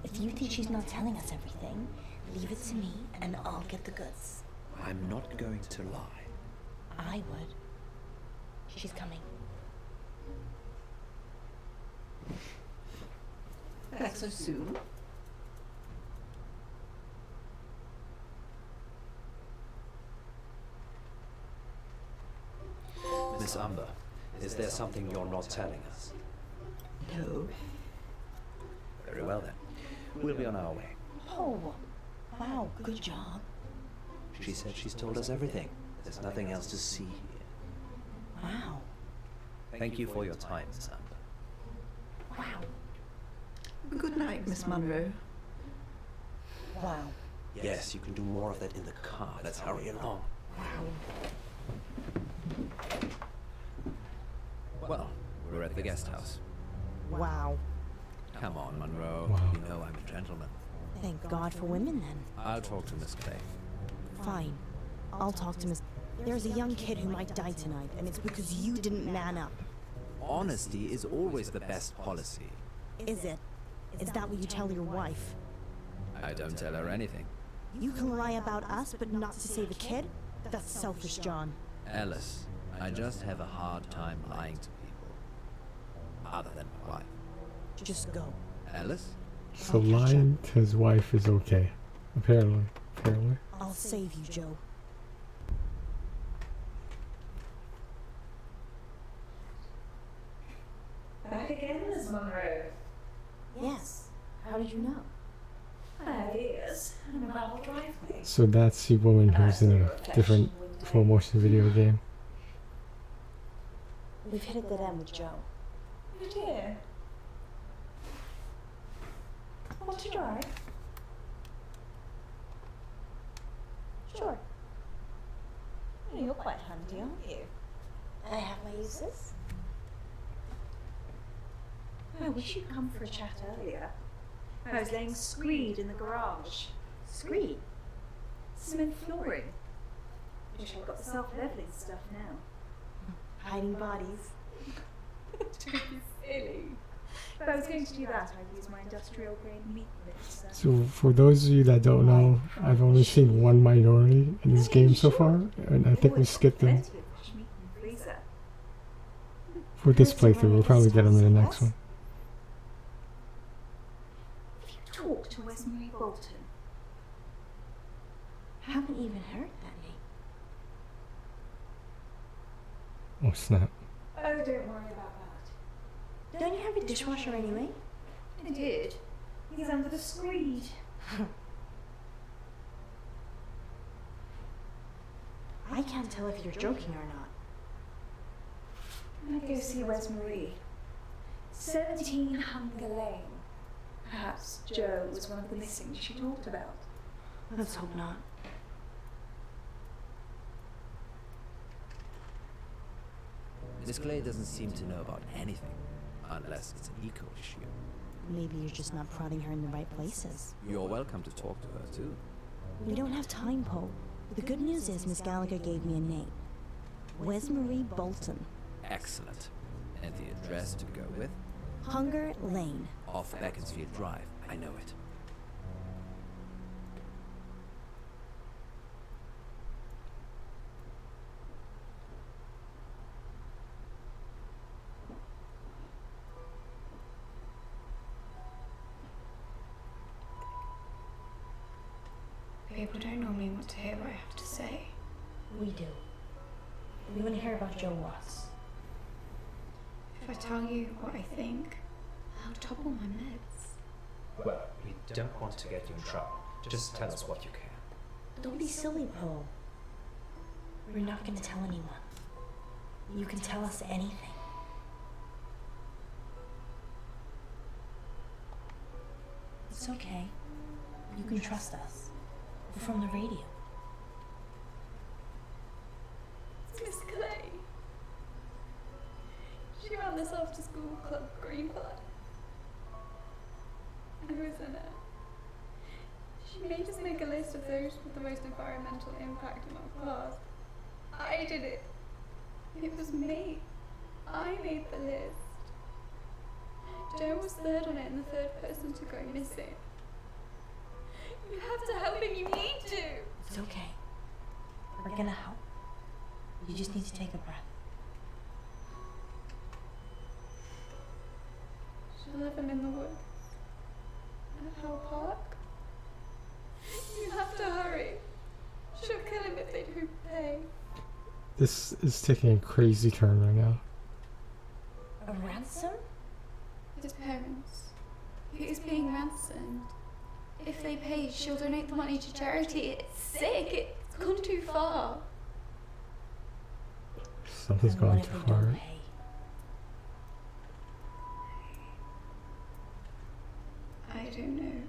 if you think she's not telling us everything, leave it to me, and I'll get the goods. I'm not going to lie. I would. She's coming. Back so soon? Miss Umber, is there something you're not telling us? No. Very well then. We'll be on our way. Oh, wow, good job. She said she's told us everything. There's nothing else to see here. Wow. Thank you for your time, Miss Umber. Wow. Good night, Miss Munro. Wow. Yes, you can do more of that in the car. Let's hurry along. Well, we're at the guest house. Wow. Come on, Munro. Wow. You know I'm a gentleman. Thank God for women then. I'll talk to Miss Clay. Fine. I'll talk to Miss... There's a young kid who might die tonight, and it's because you didn't man up. Honesty is always the best policy. Is it? Is that what you tell your wife? I don't tell her anything. You can lie about us, but not to save a kid? That's selfish, John. Alice, I just have a hard time lying to people. Other than my wife. Just go. Alice? So lying to his wife is okay. Apparently. Apparently. I'll save you, Joe. Back again, Miss Munro. Yes. How did you know? I have ears and a rattle drive me. So that's the woman who's in a different full motion video game. We've hit a dead end with Joe. Oh dear. Want to drive? Sure. You're quite handy, aren't you? I have my uses. I wish you'd come for a chat earlier. I was laying screed in the garage. Screed. Cement flooring. Wish I'd got the self-leveling stuff now. Hiding bodies. Don't be silly. If I was going to do that, I'd use my industrial grade meat mixer. So for those of you that don't know, I've only seen one minority in this game so far, and I think we skipped them. Plenty of fresh meat in the freezer. For this playthrough. We'll probably get them in the next one. If you talk to Westbury Bolton, Haven't even heard that name. Oh snap. oh, don't worry about that. Don't you have a dishwasher anyway? I did. He's under the screed. I can't tell if you're joking or not. I'd go see Wes Marie. 17 Hunger Lane. Perhaps Joe was one of the missing she talked about. Let's hope not. Miss Clay doesn't seem to know about anything, unless it's an eco issue. Maybe you're just not prodding her in the right places. You're welcome to talk to her, too. We don't have time, Poe. The good news is Miss Gallagher gave me a name. Wes Marie Bolton. Excellent. And the address to go with? Hunger Lane. Off Beaconsfield Drive. I know it. People don't normally want to hear what I have to say. We do. We want to hear about Joe Ross. If I tell you what I think, I'll topple my meds. Well, we don't want to get you in trouble. Just tell us what you can. Don't be silly, Poe. We're not going to tell anyone. You can tell us anything. It's okay. You can trust us. We're from the radio. It's Miss Clay. She ran this after school club, Greenbud. I was in it. She made us make a list of those with the most environmental impact in our class. I did it. It was me. I made the list. Joe was third on it and the third person to go missing. You have to help him, you need to! It's okay. We're gonna help. You just need to take a breath. She'll have him in the woods. At Hell Park. You have to hurry. She'll kill him if they don't pay. This is taking a crazy turn right now. A ransom? His parents. He is being ransomed. If they pay, she'll donate the money to charity. It's sick. It's gone too far. Something's going too far. I don't know.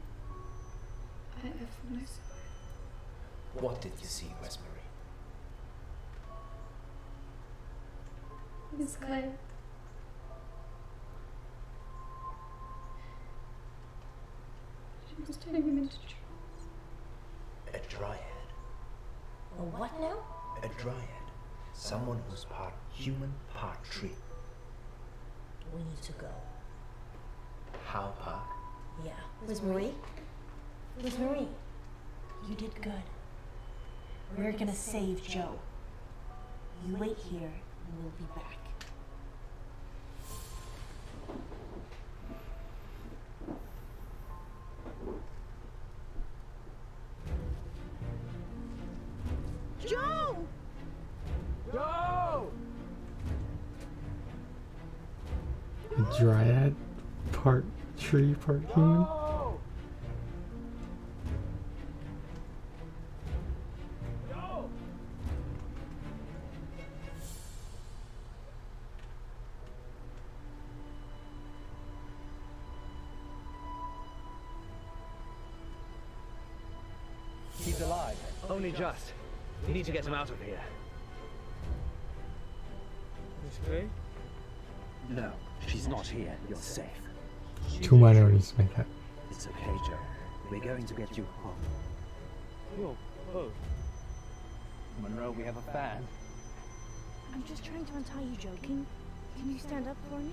I don't have full notice of it. What did you see, Rosemary? Miss Clay. She was turning him into trees. A dryad. A what now? A dryad. Someone who's part human, part tree. We need to go. How Park? Yeah. Liz Marie? Liz Marie, you did good. We're gonna save Joe. You wait here and we'll be back. Joe! Joe! A dryad, part tree, part human. He's alive. Only just. We need to get him out of here. Miss Clay? No, she's not here. You're safe. Two minorities make that. It's okay, Joe. We're going to get you home. Whoa, whoa. Munro, we have a fan. I'm just trying to untie you, Joe. Can you stand up for me?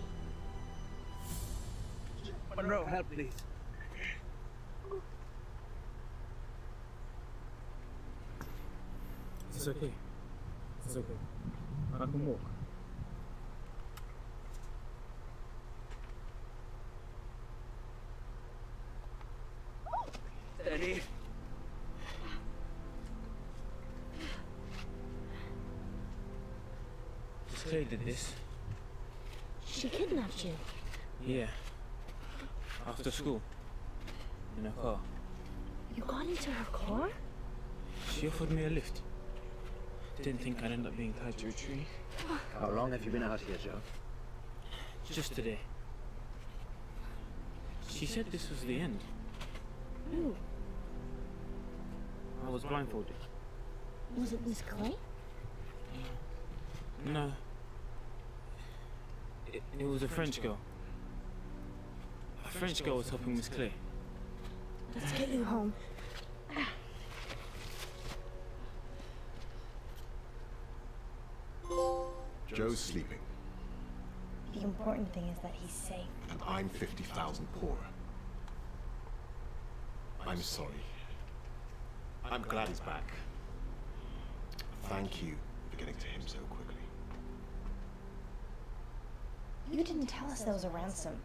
Munro, help, please. It's okay. It's okay. I can walk. Steady. Miss Clay did this. She kidnapped you. Yeah. After school. In a car. You got into her car? She offered me a lift. Didn't think I'd end up being tied to a tree. How long have you been out here, Joe? Just today. She said this was the end. Ooh. I was blindfolded. Was it Miss Clay? No. It was a French girl. A French girl was helping Miss Clay. Let's get you home. Joe's sleeping, The important thing is that he's safe. and I'm 50,000 poorer. I'm sorry. I'm glad he's back. Thank you for getting to him so quickly. You didn't tell us there was a ransom.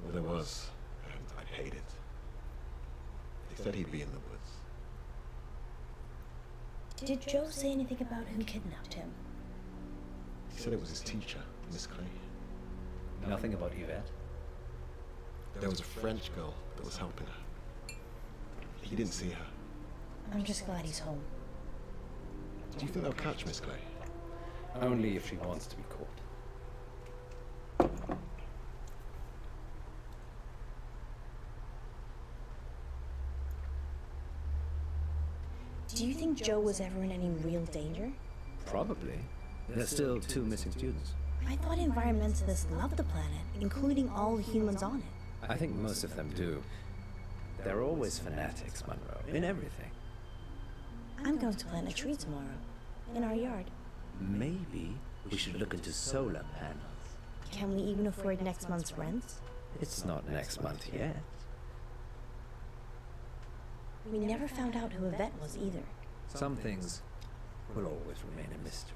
Well, there was, and I paid it. They said he'd be in the woods. Did Joe say anything about who kidnapped him? He said it was his teacher, Miss Clay. Nothing about Yvette? There was a French girl that was helping her. He didn't see her. I'm just glad he's home. Do you think they'll catch Miss Clay? Only if she wants to be caught. Do you think Joe was ever in any real danger? Probably. There's still 2 missing students. I thought environmentalists love the planet, including all the humans on it. I think most of them do. They're always fanatics, Munro, in everything. I'm going to plant a tree tomorrow, in our yard. Maybe we should look into solar panels. Can we even afford next month's rent? It's not next month yet. We never found out who Yvette was either. Some things will always remain a mystery.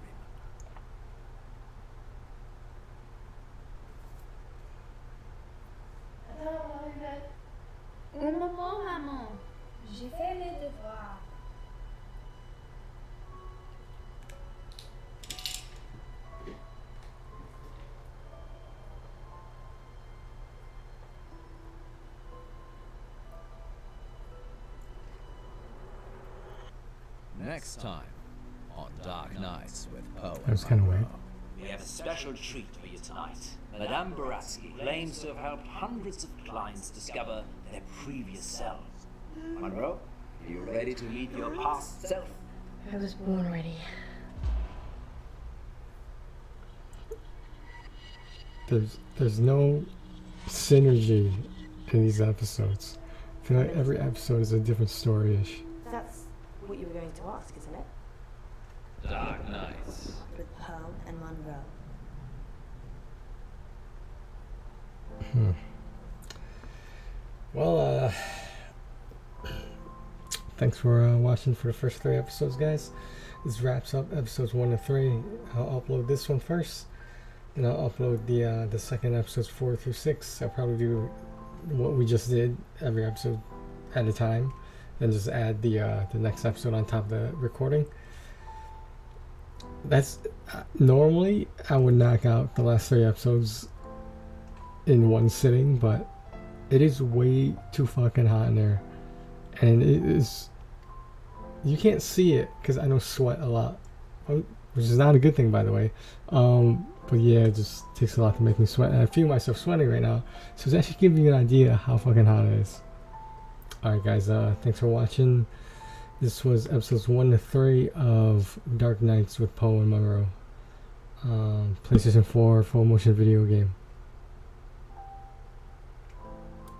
Un moment, maman. J'ai fait les devoirs. Next time on Dark Nights with Poe. That was kind of weird. We have a special treat for you tonight. Madame Baratsky claims to have helped hundreds of clients discover their previous selves. Munro, are you ready to meet your past self? I was born ready. There's no synergy in these episodes. I feel like every episode is a different story-ish. That's what you were going to ask, isn't it? Dark Nights. With Poe and Munro. Well, thanks for watching for the first 3 episodes, guys. This wraps up episodes 1 to 3. I'll upload this one first, and I'll upload the second episodes 4 through 6. I'll probably do what we just did, every episode at a time, then just add the next episode on top of the recording. That's normally I would knock out the last 3 episodes in one sitting, but it is way too fucking hot in there, and it is, you can't see it because I don't sweat a lot, which is not a good thing, by the way. But yeah, it just takes a lot to make me sweat, and I feel myself sweating right now, so it's actually giving you an idea how fucking hot it is. Alright guys, thanks for watching. This was episodes 1 to 3 of Dark Nights with Poe and Munro. PlayStation 4 full motion video game.